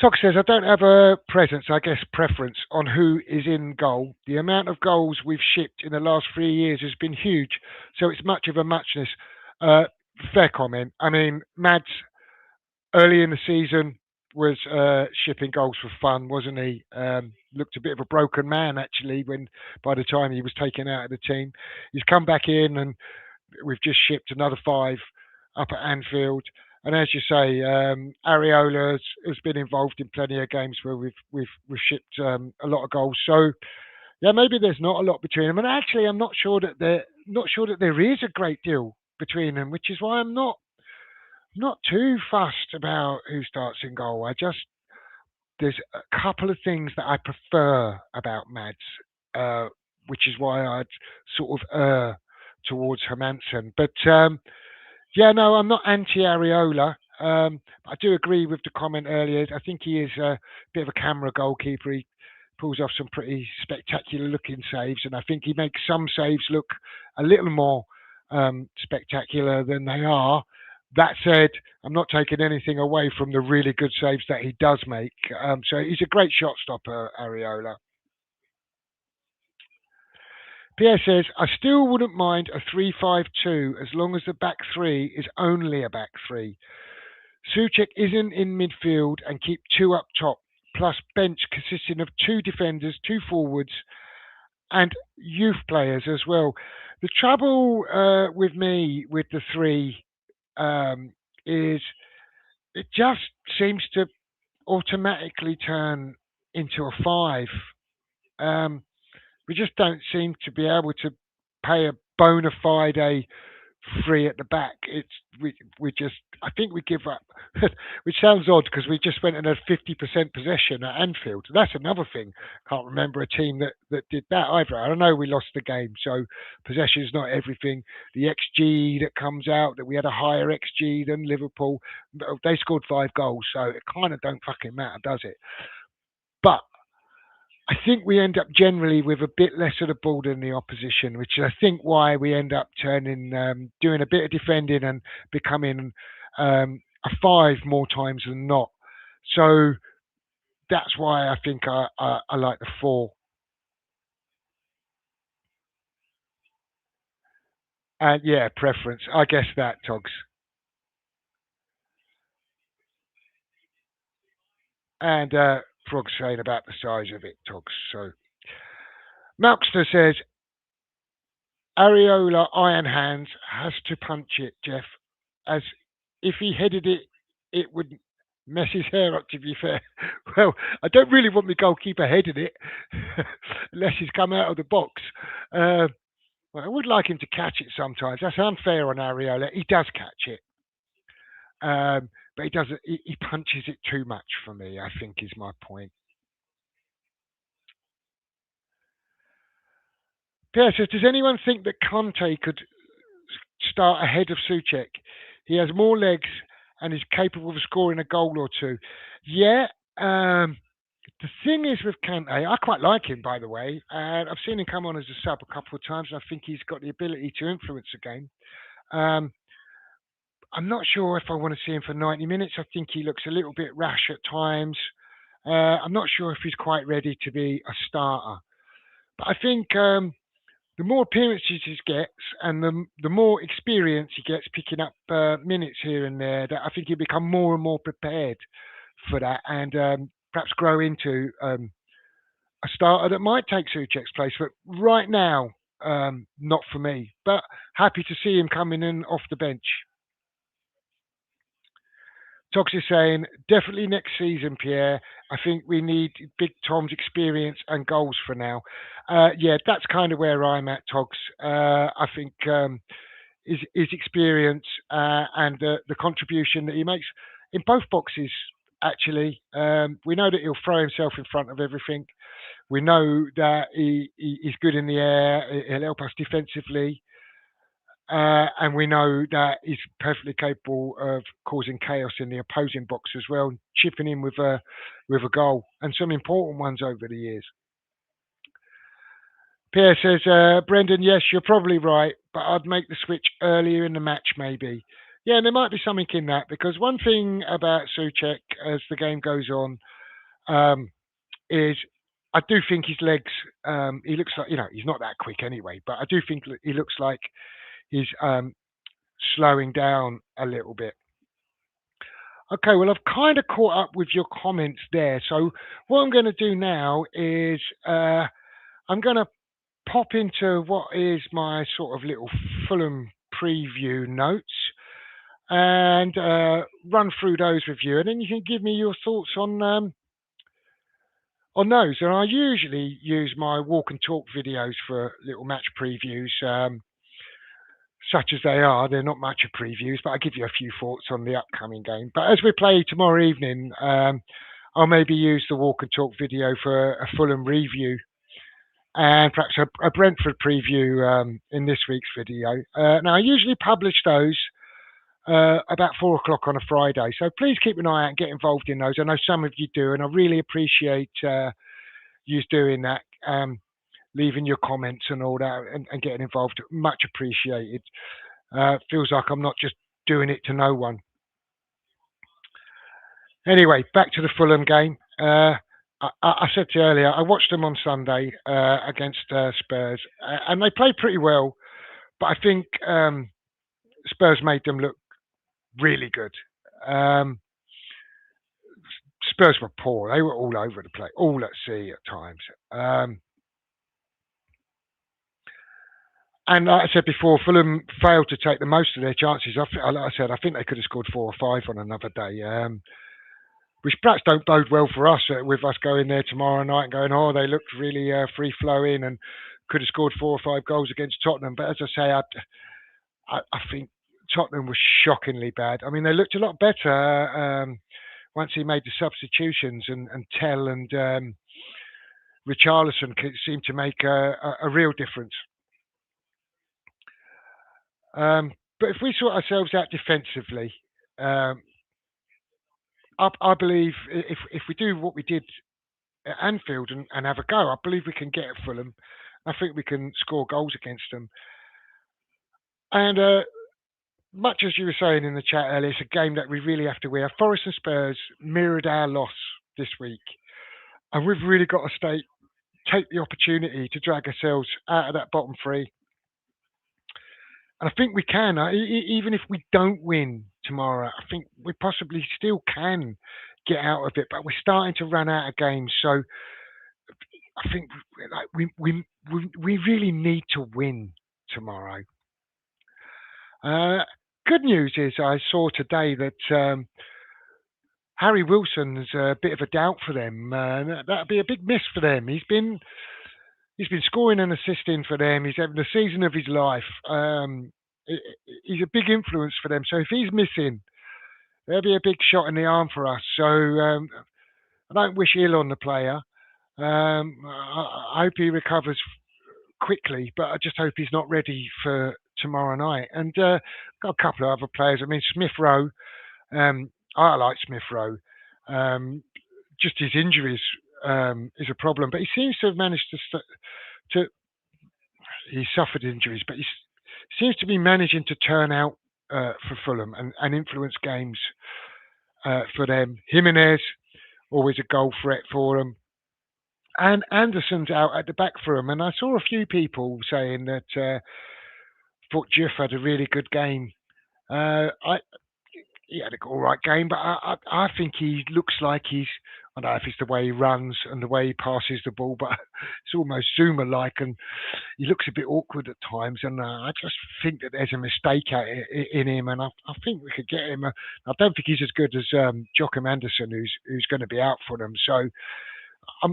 Tox says, I don't have a presence, I guess preference, on who is in goal. The amount of goals we've shipped in the last 3 years has been huge, so it's much of a muchness. Uh, Fair comment. I mean, Mads early in the season was shipping goals for fun, wasn't he? Looked a bit of a broken man actually when by the time he was taken out of the team. He's come back in and we've just shipped another 5 up at Anfield. And as you say, Areola has been involved in plenty of games where we've shipped a lot of goals. So yeah, maybe there's not a lot between them. And actually, I'm not sure that there is a great deal between them, which is why I'm not too fussed about who starts in goal. There's a couple of things that I prefer about Mads, uh, which is why I'd sort of err towards Hermansen. But yeah, no, I'm not anti Areola. I do agree with the comment earlier. I think he is a bit of a camera goalkeeper. He pulls off some pretty spectacular looking saves, and I think he makes some saves look a little more spectacular than they are. That said, I'm not taking anything away from the really good saves that he does make. So he's a great shot stopper, Areola. Pierre says, I still wouldn't mind a 3-5-2 as long as the back three is only a back three. Suchek isn't in midfield and keep 2 up top, plus bench consisting of 2 defenders, 2 forwards, and youth players as well. The trouble with me with the 3 is it just seems to automatically turn into a 5. Um, we just don't seem to be able to pay a bona fide free at the back. We just I think we give up, which sounds odd because we just went and had 50% possession at Anfield. That's another thing. Can't remember a team that did that either. I don't know. We lost the game, so possession is not everything. The XG that comes out that we had a higher XG than Liverpool. They scored 5 goals, so it kind of don't fucking matter, does it? But I think we end up generally with a bit less of the ball than the opposition, which is I think why we end up doing a bit of defending and becoming a 5 more times than not. So that's why I think I like the 4. And yeah, preference. I guess that, Togs. And Frog's saying about the size of it, Togs. So Malkster says, Areola Iron Hands has to punch it, Jeff, as if he headed it, it would mess his hair up, to be fair. Well, I don't really want my goalkeeper heading it unless he's come out of the box. Uh, well, I would like him to catch it sometimes. That's unfair on Areola. He does catch it, but he doesn't. He punches it too much for me, I think, is my point. Pierre says, does anyone think that Conte could start ahead of Suchek? He has more legs and is capable of scoring a goal or two. Yeah, the thing is with Kante, I quite like him, by the way, and I've seen him come on as a sub a couple of times, and I think he's got the ability to influence the game. Um, I'm not sure if I want to see him for 90 minutes. I think he looks a little bit rash at times. I'm not sure if he's quite ready to be a starter. But I think the more appearances he gets and the more experience he gets picking up minutes here and there, that I think he'll become more and more prepared for that, and perhaps grow into a starter that might take Souček's place. But right now, not for me. But happy to see him coming in off the bench. Tox is saying, definitely next season, Pierre. I think we need Big Tom's experience and goals for now. Yeah, that's kind of where I'm at, Togs. I think his experience and the contribution that he makes in both boxes, actually. We know that he'll throw himself in front of everything. We know that he's good in the air. He'll help us defensively. And we know that he's perfectly capable of causing chaos in the opposing box as well, chipping in with a goal and some important ones over the years. Pierre says, Brendan, yes, you're probably right, but I'd make the switch earlier in the match, maybe. Yeah, and there might be something in that because one thing about Souček as the game goes on is I do think his legs. He looks like he's not that quick anyway, but I do think he looks like he's slowing down a little bit. Okay, well, I've kind of caught up with your comments there. So what I'm going to do now is I'm going to pop into what is my sort of little Fulham preview notes and run through those with you, and then you can give me your thoughts on those. And I usually use my walk and talk videos for little match previews. Such as they are, they're not much of previews, but I'll give you a few thoughts on the upcoming game. But as we play tomorrow evening, I'll maybe use the walk and talk video for a Fulham review and perhaps a Brentford preview in this week's video. Now, I usually publish those about 4 o'clock on a Friday, so please keep an eye out and get involved in those. I know some of you do, and I really appreciate you doing that. Leaving your comments and all that and getting involved. Much appreciated. Feels like I'm not just doing it to no one. Anyway, back to the Fulham game. I said to you earlier, I watched them on Sunday against Spurs, and they played pretty well, but I think Spurs made them look really good. Spurs were poor. They were all over the place, all at sea at times. And like I said before, Fulham failed to take the most of their chances. Like I said, I think they could have scored 4 or 5 on another day, which perhaps don't bode well for us with us going there tomorrow night and going, oh, they looked really free-flowing and could have scored 4 or 5 goals against Tottenham. But as I say, I think Tottenham was shockingly bad. I mean, they looked a lot better once he made the substitutions and Tell and Richarlison seemed to make a real difference. But if we sort ourselves out defensively, I believe if we do what we did at Anfield and have a go, I believe we can get at Fulham. I think we can score goals against them. And much as you were saying in the chat earlier, it's a game that we really have to win. Forest and Spurs mirrored our loss this week. And we've really got to take the opportunity to drag ourselves out of that bottom 3. And I think we can, even if we don't win tomorrow, I think we possibly still can get out of it. But we're starting to run out of games, so I think we really need to win tomorrow. Good news is I saw today that Harry Wilson's a bit of a doubt for them. That'd be a big miss for them. He's been scoring and assisting for them. He's having the season of his life. He's a big influence for them. So if he's missing, there'll be a big shot in the arm for us. So I don't wish ill on the player. I hope he recovers quickly, but I just hope he's not ready for tomorrow night. And got a couple of other players. I mean, Smith Rowe. I like Smith Rowe. Just his injuries is a problem, but he seems to have managed to. He suffered injuries, but he seems to be managing to turn out for Fulham and influence games for them. Jimenez, always a goal threat for them. And Anderson's out at the back for them. And I saw a few people saying that thought Juff had a really good game. he had a all right game, but I think he looks like he's. I don't know if it's the way he runs and the way he passes the ball, but it's almost Zuma-like, and he looks a bit awkward at times. And I just think that there's a mistake in him, and I think we could get him. I don't think he's as good as Joachim Anderson, who's going to be out for them. So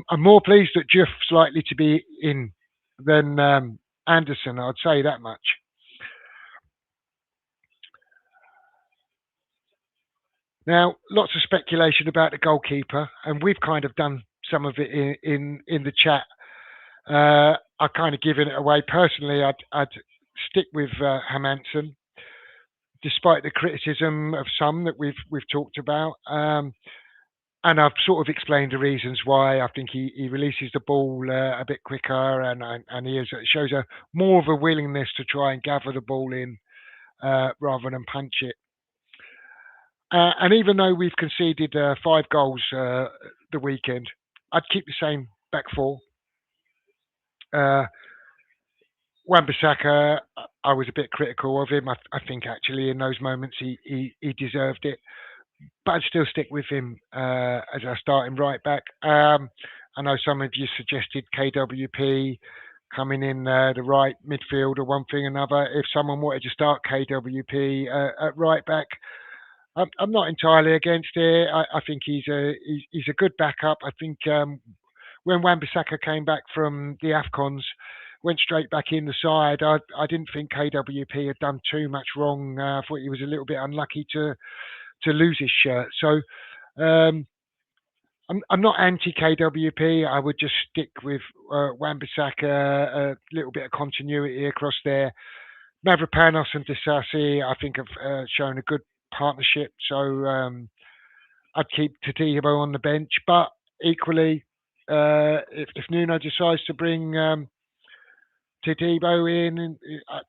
I'm more pleased that Juff's likely to be in than Anderson. I'd say that much. Now, lots of speculation about the goalkeeper, and we've kind of done some of it in the chat. I kind of given it away personally. I'd stick with Hermansen, despite the criticism of some that we've talked about. And I've sort of explained the reasons why. I think he releases the ball a bit quicker, and he shows a more of a willingness to try and gather the ball in rather than punch it. And even though we've conceded 5 goals the weekend, I'd keep the same back four. Wan-Bissaka, I was a bit critical of him. I think actually in those moments he deserved it, but I'd still stick with him as our starting right back. I know some of you suggested KWP coming in the right midfield or one thing or another. If someone wanted to start KWP at right back, I'm not entirely against it. I think he's a good backup. I think when Wan-Bissaka came back from the AFCONs, went straight back in the side. I didn't think KWP had done too much wrong. I thought he was a little bit unlucky to lose his shirt. So I'm not anti KWP. I would just stick with Wan-Bissaka, a little bit of continuity across there. Mavropanos and Disasi, I think, have shown a good partnership. So I'd keep Tadibo on the bench. But equally, if Nuno decides to bring Tadibo in, and I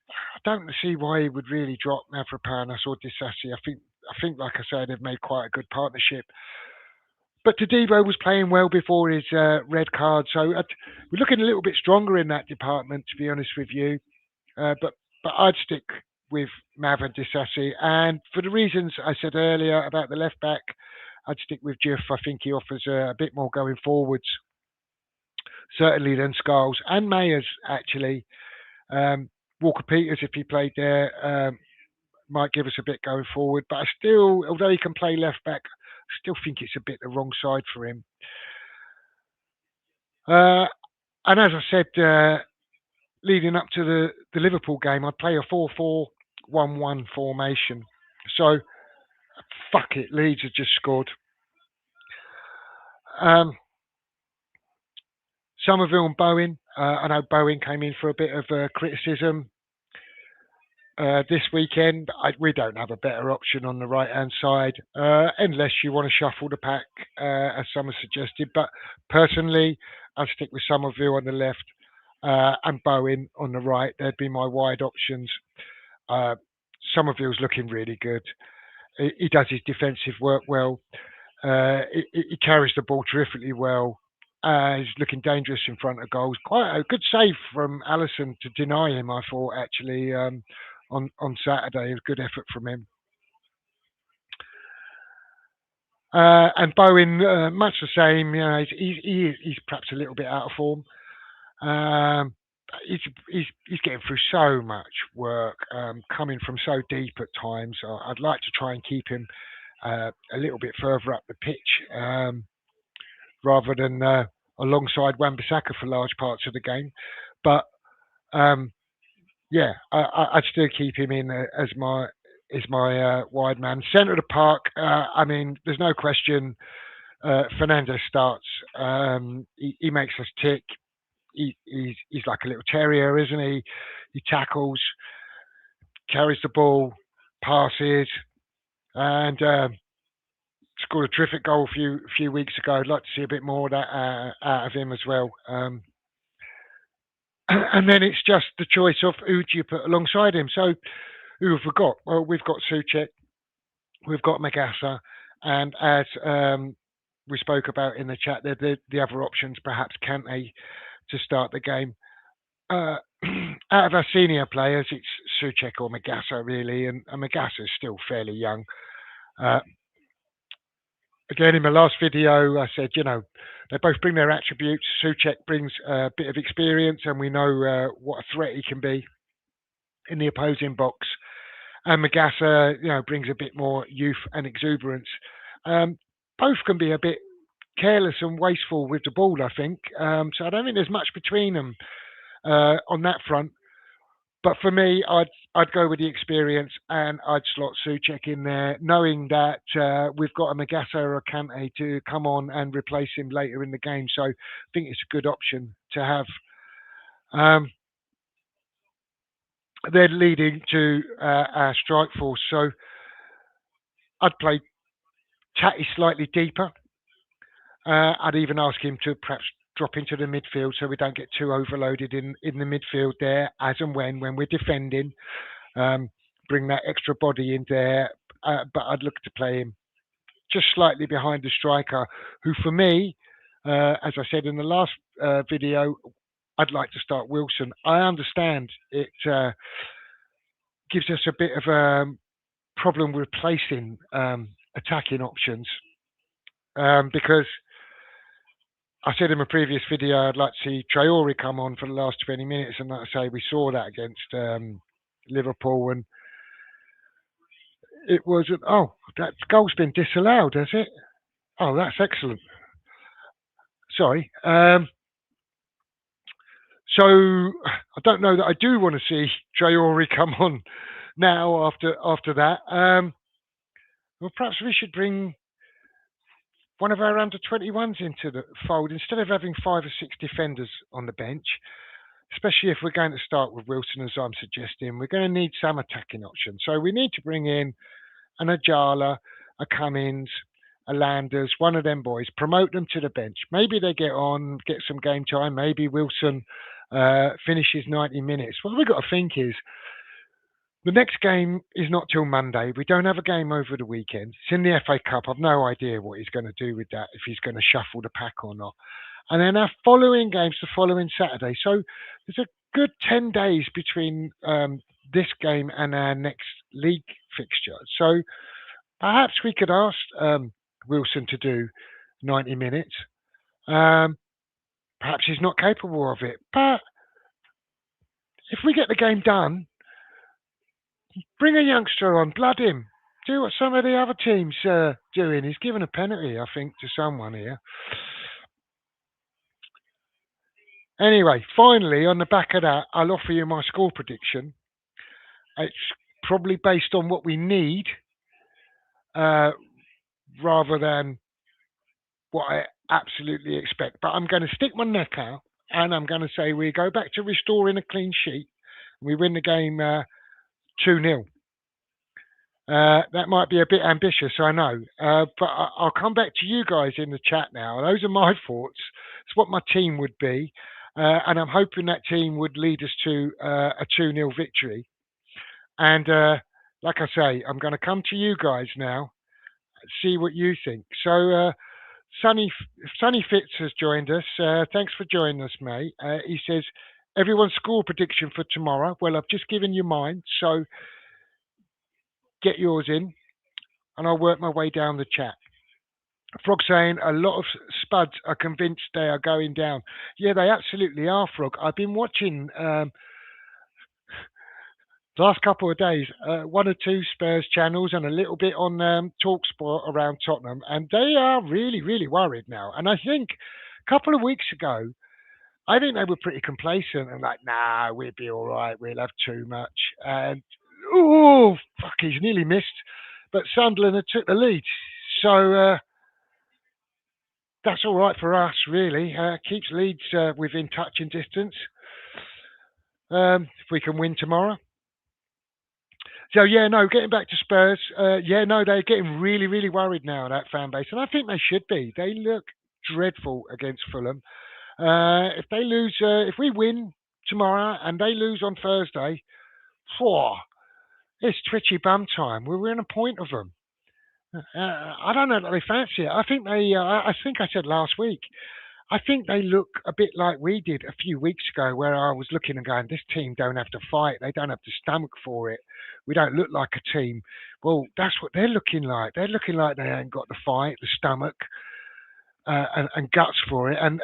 don't see why he would really drop Mavropanos or Disasi. I think, like I said, they've made quite a good partnership. But Tadibo was playing well before his red card, so we're looking a little bit stronger in that department, to be honest with you. But I'd stick with Mav and Disasi, and for the reasons I said earlier about the left back, I'd stick with Juff. I think he offers a bit more going forwards, certainly than Skulls and Mayers actually. Walker Peters, if he played there, might give us a bit going forward. But I still, although he can play left back, I still think it's a bit the wrong side for him. And as I said, leading up to the Liverpool game, I'd play a 4-4-1-1 formation. So, fuck it, Leeds have just scored. Somerville and Bowen. I know Bowen came in for a bit of criticism this weekend. We don't have a better option on the right-hand side, unless you want to shuffle the pack, as some have suggested. But personally, I'd stick with Somerville on the left and Bowen on the right. There'd be my wide options. Somerville's looking really good. He does his defensive work well. He carries the ball terrifically well. He's looking dangerous in front of goals. Quite a good save from Allison to deny him, I thought, actually, on Saturday. A good effort from him. And Bowen, much the same. You know, he's perhaps a little bit out of form. He's getting through so much work, coming from so deep at times. I'd like to try and keep him a little bit further up the pitch, rather than alongside Wan-Bissaka for large parts of the game. But yeah, I'd still keep him in as my wide man. Centre of the park. I mean, there's no question. Fernandez starts. He makes us tick. He's like a little terrier, isn't he? He tackles, carries the ball, passes, and scored a terrific goal a few weeks ago. I'd like to see a bit more of that out of him as well. And then it's just the choice of who do you put alongside him. So who have we got? Well, we've got Souček, we've got Magassa, and as we spoke about in the chat, the other options, perhaps Kante to start the game. Out of our senior players, it's Souček or Magassa really, and Magassa is still fairly young. Uh, Again, in my last video, I said, they both bring their attributes. Souček brings a bit of experience, and we know what a threat he can be in the opposing box. And Magassa, brings a bit more youth and exuberance. Both can be a bit careless and wasteful with the ball, I think. So I don't think there's much between them on that front. But for me, I'd go with the experience and I'd slot Souček in there, knowing that we've got a Magassa or a Kante to come on and replace him later in the game. So I think it's a good option to have. Then leading to our strike force. So I'd play Tatty slightly deeper. I'd even ask him to perhaps drop into the midfield so we don't get too overloaded in the midfield there as and when we're defending. Bring that extra body in there. But I'd look to play him just slightly behind the striker, who for me, as I said in the last video, I'd like to start Wilson. I understand it gives us a bit of a problem replacing attacking options because I said in my previous video I'd like to see Traore come on for the last 20 minutes, and like I say, we saw that against Liverpool, and it was that goal's been disallowed, has it? Oh, that's excellent. Sorry. So I don't know that I do want to see Traore come on now after that. Well, perhaps we should bring one of our under 21s into the fold instead of having 5 or 6 defenders on the bench, especially if we're going to start with Wilson, as I'm suggesting. We're going to need some attacking options. So we need to bring in an Ajala, a Cummins, a Landers, one of them boys, promote them to the bench. Maybe they get on, get some game time. Maybe Wilson finishes 90 minutes. What we've got to think is the next game is not till Monday. We don't have a game over the weekend. It's in the FA Cup. I've no idea what he's going to do with that, if he's going to shuffle the pack or not. And then our following game's the following Saturday. So there's a good 10 days between this game and our next league fixture. So perhaps we could ask Wilson to do 90 minutes. Perhaps he's not capable of it. But if we get the game done, bring a youngster on, blood him. Do what some of the other teams are doing. He's given a penalty, I think, to someone here. Anyway, finally, on the back of that, I'll offer you my score prediction. It's probably based on what we need rather than what I absolutely expect. But I'm going to stick my neck out and I'm going to say we go back to restoring a clean sheet. We win the game 2-0. That might be a bit ambitious, I know. But I'll come back to you guys in the chat now. Those are my thoughts. It's what my team would be. And I'm hoping that team would lead us to a 2-0 victory. And like I say, I'm going to come to you guys now, see what you think. So Sonny Fitz has joined us. Thanks for joining us, mate. He says, everyone's score prediction for tomorrow. Well, I've just given you mine, so get yours in, and I'll work my way down the chat. Frog saying a lot of spuds are convinced they are going down. Yeah, they absolutely are, Frog. I've been watching the last couple of days, 1 or 2 Spurs channels and a little bit on TalkSport around Tottenham, and they are really, really worried now. And I think a couple of weeks ago, I think they were pretty complacent and like, nah, we'll be all right. We'll have too much. And, oh, fuck, he's nearly missed. But Sunderland had took the lead. So that's all right for us, really. Keeps Leeds within touching distance. If we can win tomorrow. So, yeah, no, getting back to Spurs. Yeah, no, they're getting really, really worried now, that fan base. And I think they should be. They look dreadful against Fulham. If they lose, if we win tomorrow and they lose on Thursday, it's twitchy bum time. We're within a point of them. I don't know that they fancy it. I think they. I think I said last week. I think they look a bit like we did a few weeks ago, where I was looking and going, "This team don't have to fight. They don't have the stomach for it." we don't look like a team. Well, that's what they're looking like. They're looking like they ain't got the fight, the stomach, and guts for it, and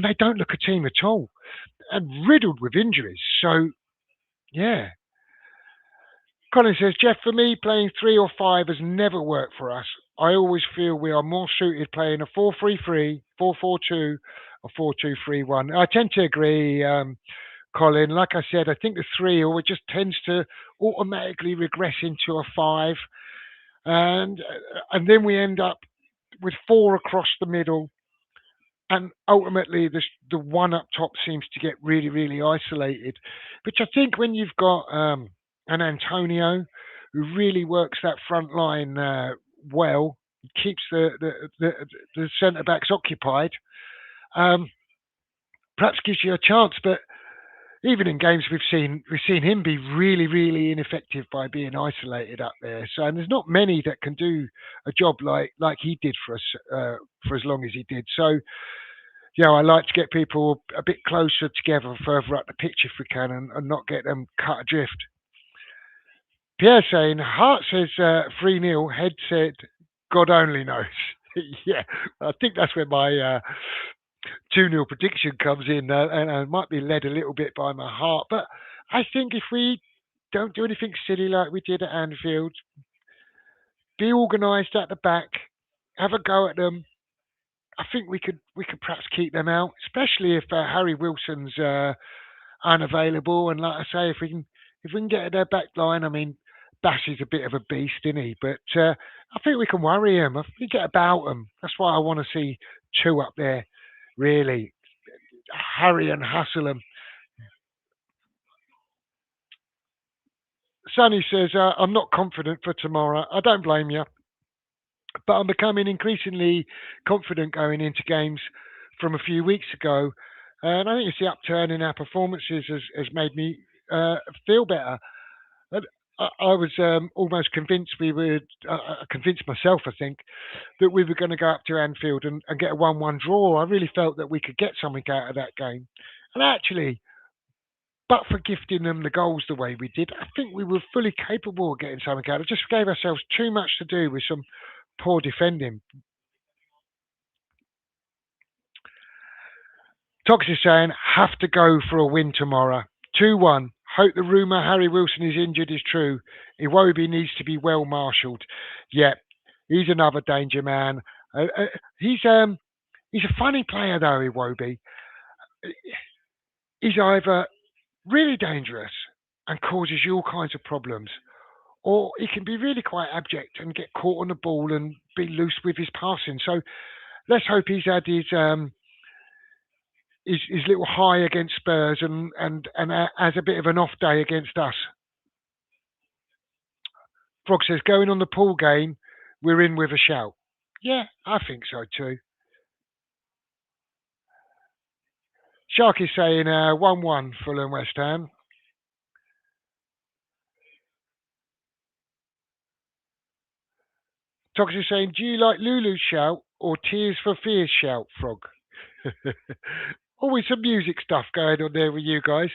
they don't look a team at all, and riddled with injuries. So yeah. Colin says, Jeff, for me, playing 3 or 5 has never worked for us. I always feel we are more suited playing a 4-3-3, 4-4-2, or 4-2-3-1. I tend to agree, Colin. Like I said, I think the three always just tends to automatically regress into a five, and then we end up with four across the middle, and ultimately the one up top seems to get really, really isolated. Which I think when you've got an Antonio who really works that front line well, keeps the centre backs occupied, um, perhaps gives you a chance. But even in games we've seen him be really, really ineffective by being isolated up there. So and there's not many that can do a job like he did for us for as long as he did. So yeah, I like to get people a bit closer together, further up the pitch if we can, and not get them cut adrift. Pierre saying, Hart says 3-0, Head said, God only knows. Yeah, I think that's where my 2-0 prediction comes in, and I might be led a little bit by my heart. But I think if we don't do anything silly like we did at Anfield, be organised at the back, have a go at them, I think we could perhaps keep them out, especially if Harry Wilson's unavailable. And like I say, if we can get at their back line, I mean, Bash is a bit of a beast, isn't he? But I think we can worry him. I think we get about him. That's why I want to see two up there, really. Harry and hustle him. Sonny says, I'm not confident for tomorrow. I don't blame you, but I'm becoming increasingly confident going into games from a few weeks ago. And I think it's the upturn in our performances has made me feel better. And I was almost convinced we would, convinced myself, I think, that we were going to go up to Anfield and get a 1-1 draw. I really felt that we could get something out of that game. And actually, but for gifting them the goals the way we did, I think we were fully capable of getting something out. It just gave ourselves too much to do with some poor defending. Tox is saying, have to go for a win tomorrow. 2-1. Hope the rumour Harry Wilson is injured is true. Iwobi needs to be well marshalled. Yeah, he's another danger man. He's a funny player though, Iwobi. He's either really dangerous and causes you all kinds of problems, or he can be really quite abject and get caught on the ball and be loose with his passing. So let's hope he's had his little high against Spurs and has a bit of an off day against us. Frog says going on the pool game, we're in with a shout. Yeah, I think so too. Shark is saying 1-1 Fulham West Ham. Tox is saying, do you like Lulu's shout or Tears for Fears shout, Frog? Always some music stuff going on there with you guys.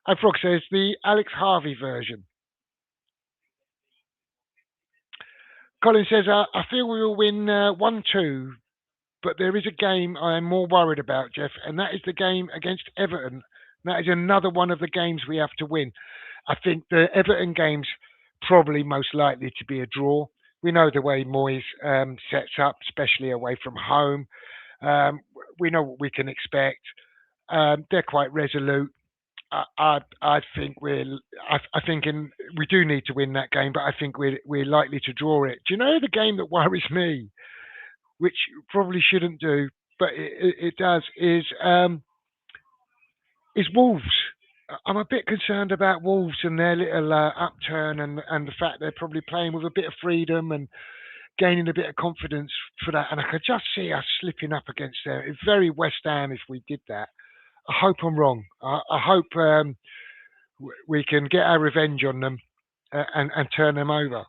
And Frog says the Alex Harvey version. Colin says, I feel we will win 1-2, but there is a game I am more worried about, Jeff, and that is the game against Everton. That is another one of the games we have to win. I think the Everton game's probably most likely to be a draw. We know the way Moyes sets up, especially away from home. Um, we know what we can expect. They're quite resolute. I think I think we do need to win that game, but I think we're likely to draw it. Do you know the game that worries me, which probably shouldn't do, but it does, is Wolves. I'm a bit concerned about Wolves and their little upturn and the fact they're probably playing with a bit of freedom and gaining a bit of confidence for that. And I could just see us slipping up against them. It's very West Ham if we did that. I hope I'm wrong. I hope we can get our revenge on them and turn them over.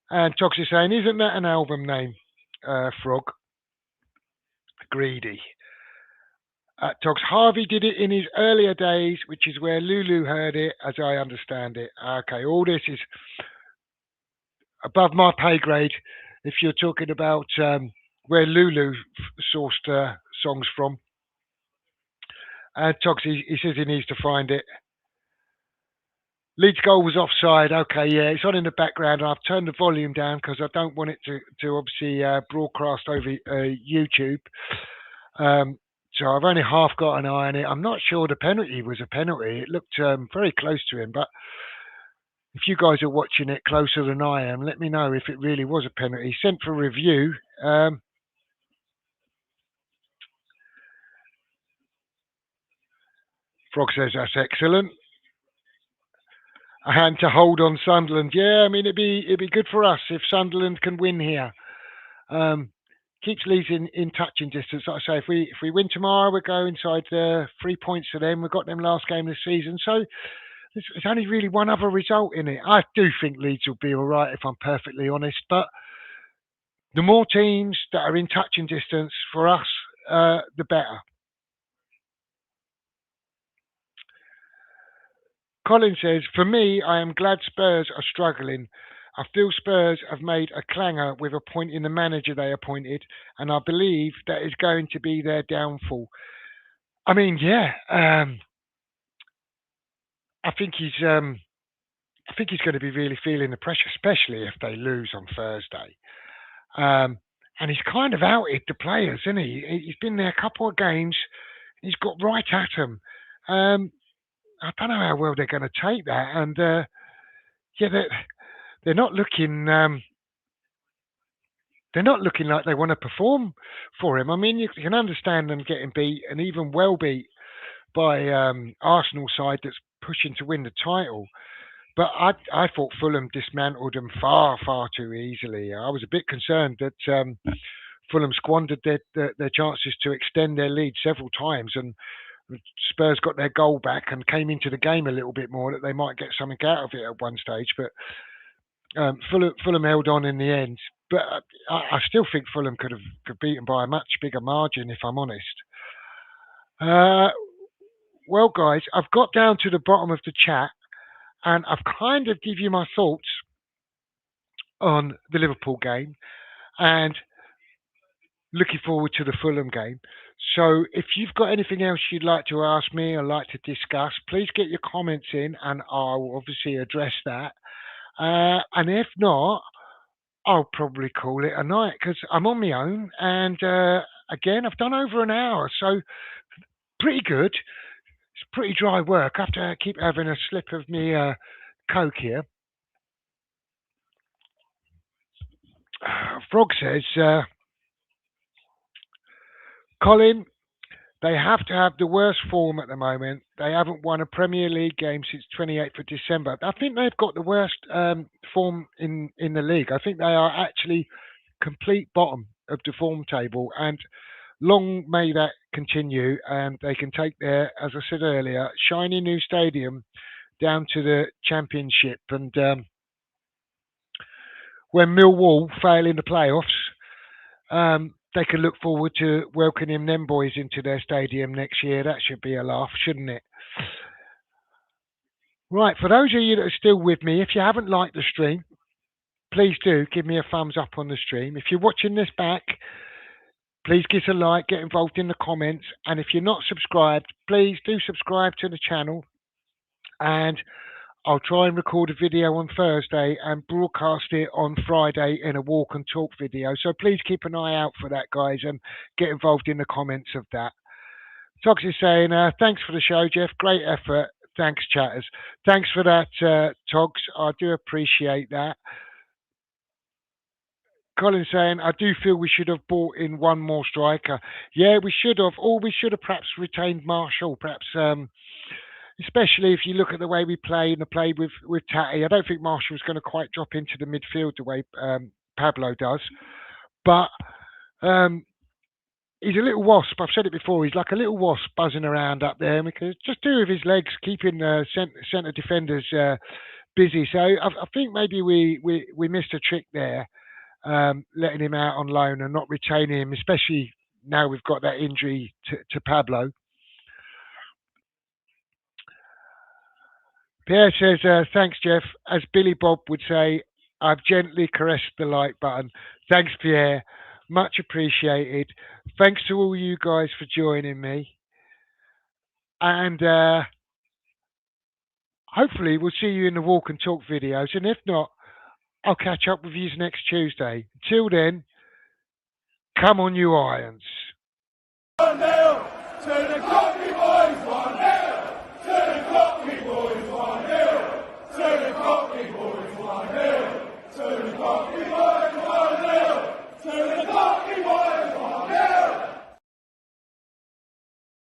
And Tox is saying, isn't that an album name, Frog? Greedy. Togs Harvey did it in his earlier days, which is where Lulu heard it, as I understand it. Okay, all this is above my pay grade. If you're talking about where Lulu sourced songs from, Togs, he says he needs to find it. Leeds goal was offside. Okay, yeah, it's on in the background. I've turned the volume down because I don't want it to obviously broadcast over YouTube. So I've only half got an eye on it. I'm not sure the penalty was a penalty. It looked very close to him, but if you guys are watching it closer than I am, let me know if it really was a penalty. Sent for review. Frog says that's excellent. A hand to hold on Sunderland. Yeah, I mean it'd be good for us if Sunderland can win here. Keeps Leeds in touching distance. Like I say, if we win tomorrow, we go inside 3 points to them. We've got them last game of the season, so there's only really one other result in it. I do think Leeds will be all right, if I'm perfectly honest. But the more teams that are in touching distance for us, the better. Colin says, for me, I am glad Spurs are struggling. I feel Spurs have made a clanger with appointing the manager they appointed, and I believe that is going to be their downfall. I mean, yeah, I think he's going to be really feeling the pressure, especially if they lose on Thursday. And he's kind of outed the players, isn't he? He's been there a couple of games. He's got right at them. I don't know how well they're going to take that. And yeah, they're not looking. They're not looking like they want to perform for him. I mean, you can understand them getting beat and even well beat by Arsenal side that's pushing to win the title. But I thought Fulham dismantled them far too easily. I was a bit concerned that Fulham squandered their chances to extend their lead several times, and Spurs got their goal back and came into the game a little bit more, that they might get something out of it at one stage. But Fulham held on in the end. But I still think Fulham could beaten by a much bigger margin, if I'm honest. Well, guys, I've got down to the bottom of the chat, and I've kind of give you my thoughts on the Liverpool game and looking forward to the Fulham game. So if you've got anything else you'd like to ask me or like to discuss, please get your comments in and I'll obviously address that. And if not, I'll probably call it a night because I'm on my own. And again, I've done over an hour, so pretty good. It's pretty dry work. I have to keep having a slip of me Coke here. Frog says, Colin, they have to have the worst form at the moment. They haven't won a Premier League game since 28th of December. I think they've got the worst form in the league. I think they are actually complete bottom of the form table, and long may that continue. And they can take their, as I said earlier, shiny new stadium down to the Championship. And when Millwall fail in the playoffs, they can look forward to welcoming them boys into their stadium next year. That should be a laugh, shouldn't it? Right, for those of you that are still with me, if you haven't liked the stream, please do give me a thumbs up on the stream. If you're watching this back, please give us a like, get involved in the comments, and if you're not subscribed, please do subscribe to the channel. And I'll try and record a video on Thursday and broadcast it on Friday in a walk and talk video. So please keep an eye out for that, guys, and get involved in the comments of that. Tox is saying, thanks for the show, Jeff. Great effort. Thanks, chatters. Thanks for that, Togs. I do appreciate that. Colin saying, I do feel we should have brought in one more striker. Yeah, we should have. Or we should have perhaps retained Marshall, perhaps. Especially if you look at the way we play and the play with Tatty. I don't think Marshall's going to quite drop into the midfield the way Pablo does. But he's a little wasp. I've said it before. He's like a little wasp buzzing around up there. And we could just do with his legs, keeping centre defenders busy. So I think maybe we missed a trick there, letting him out on loan and not retaining him, especially now we've got that injury to Pablo. Pierre says, thanks, Jeff. As Billy Bob would say, I've gently caressed the like button. Thanks, Pierre. Much appreciated. Thanks to all you guys for joining me. And hopefully, we'll see you in the walk and talk videos. And if not, I'll catch up with you next Tuesday. Till then, come on, you irons.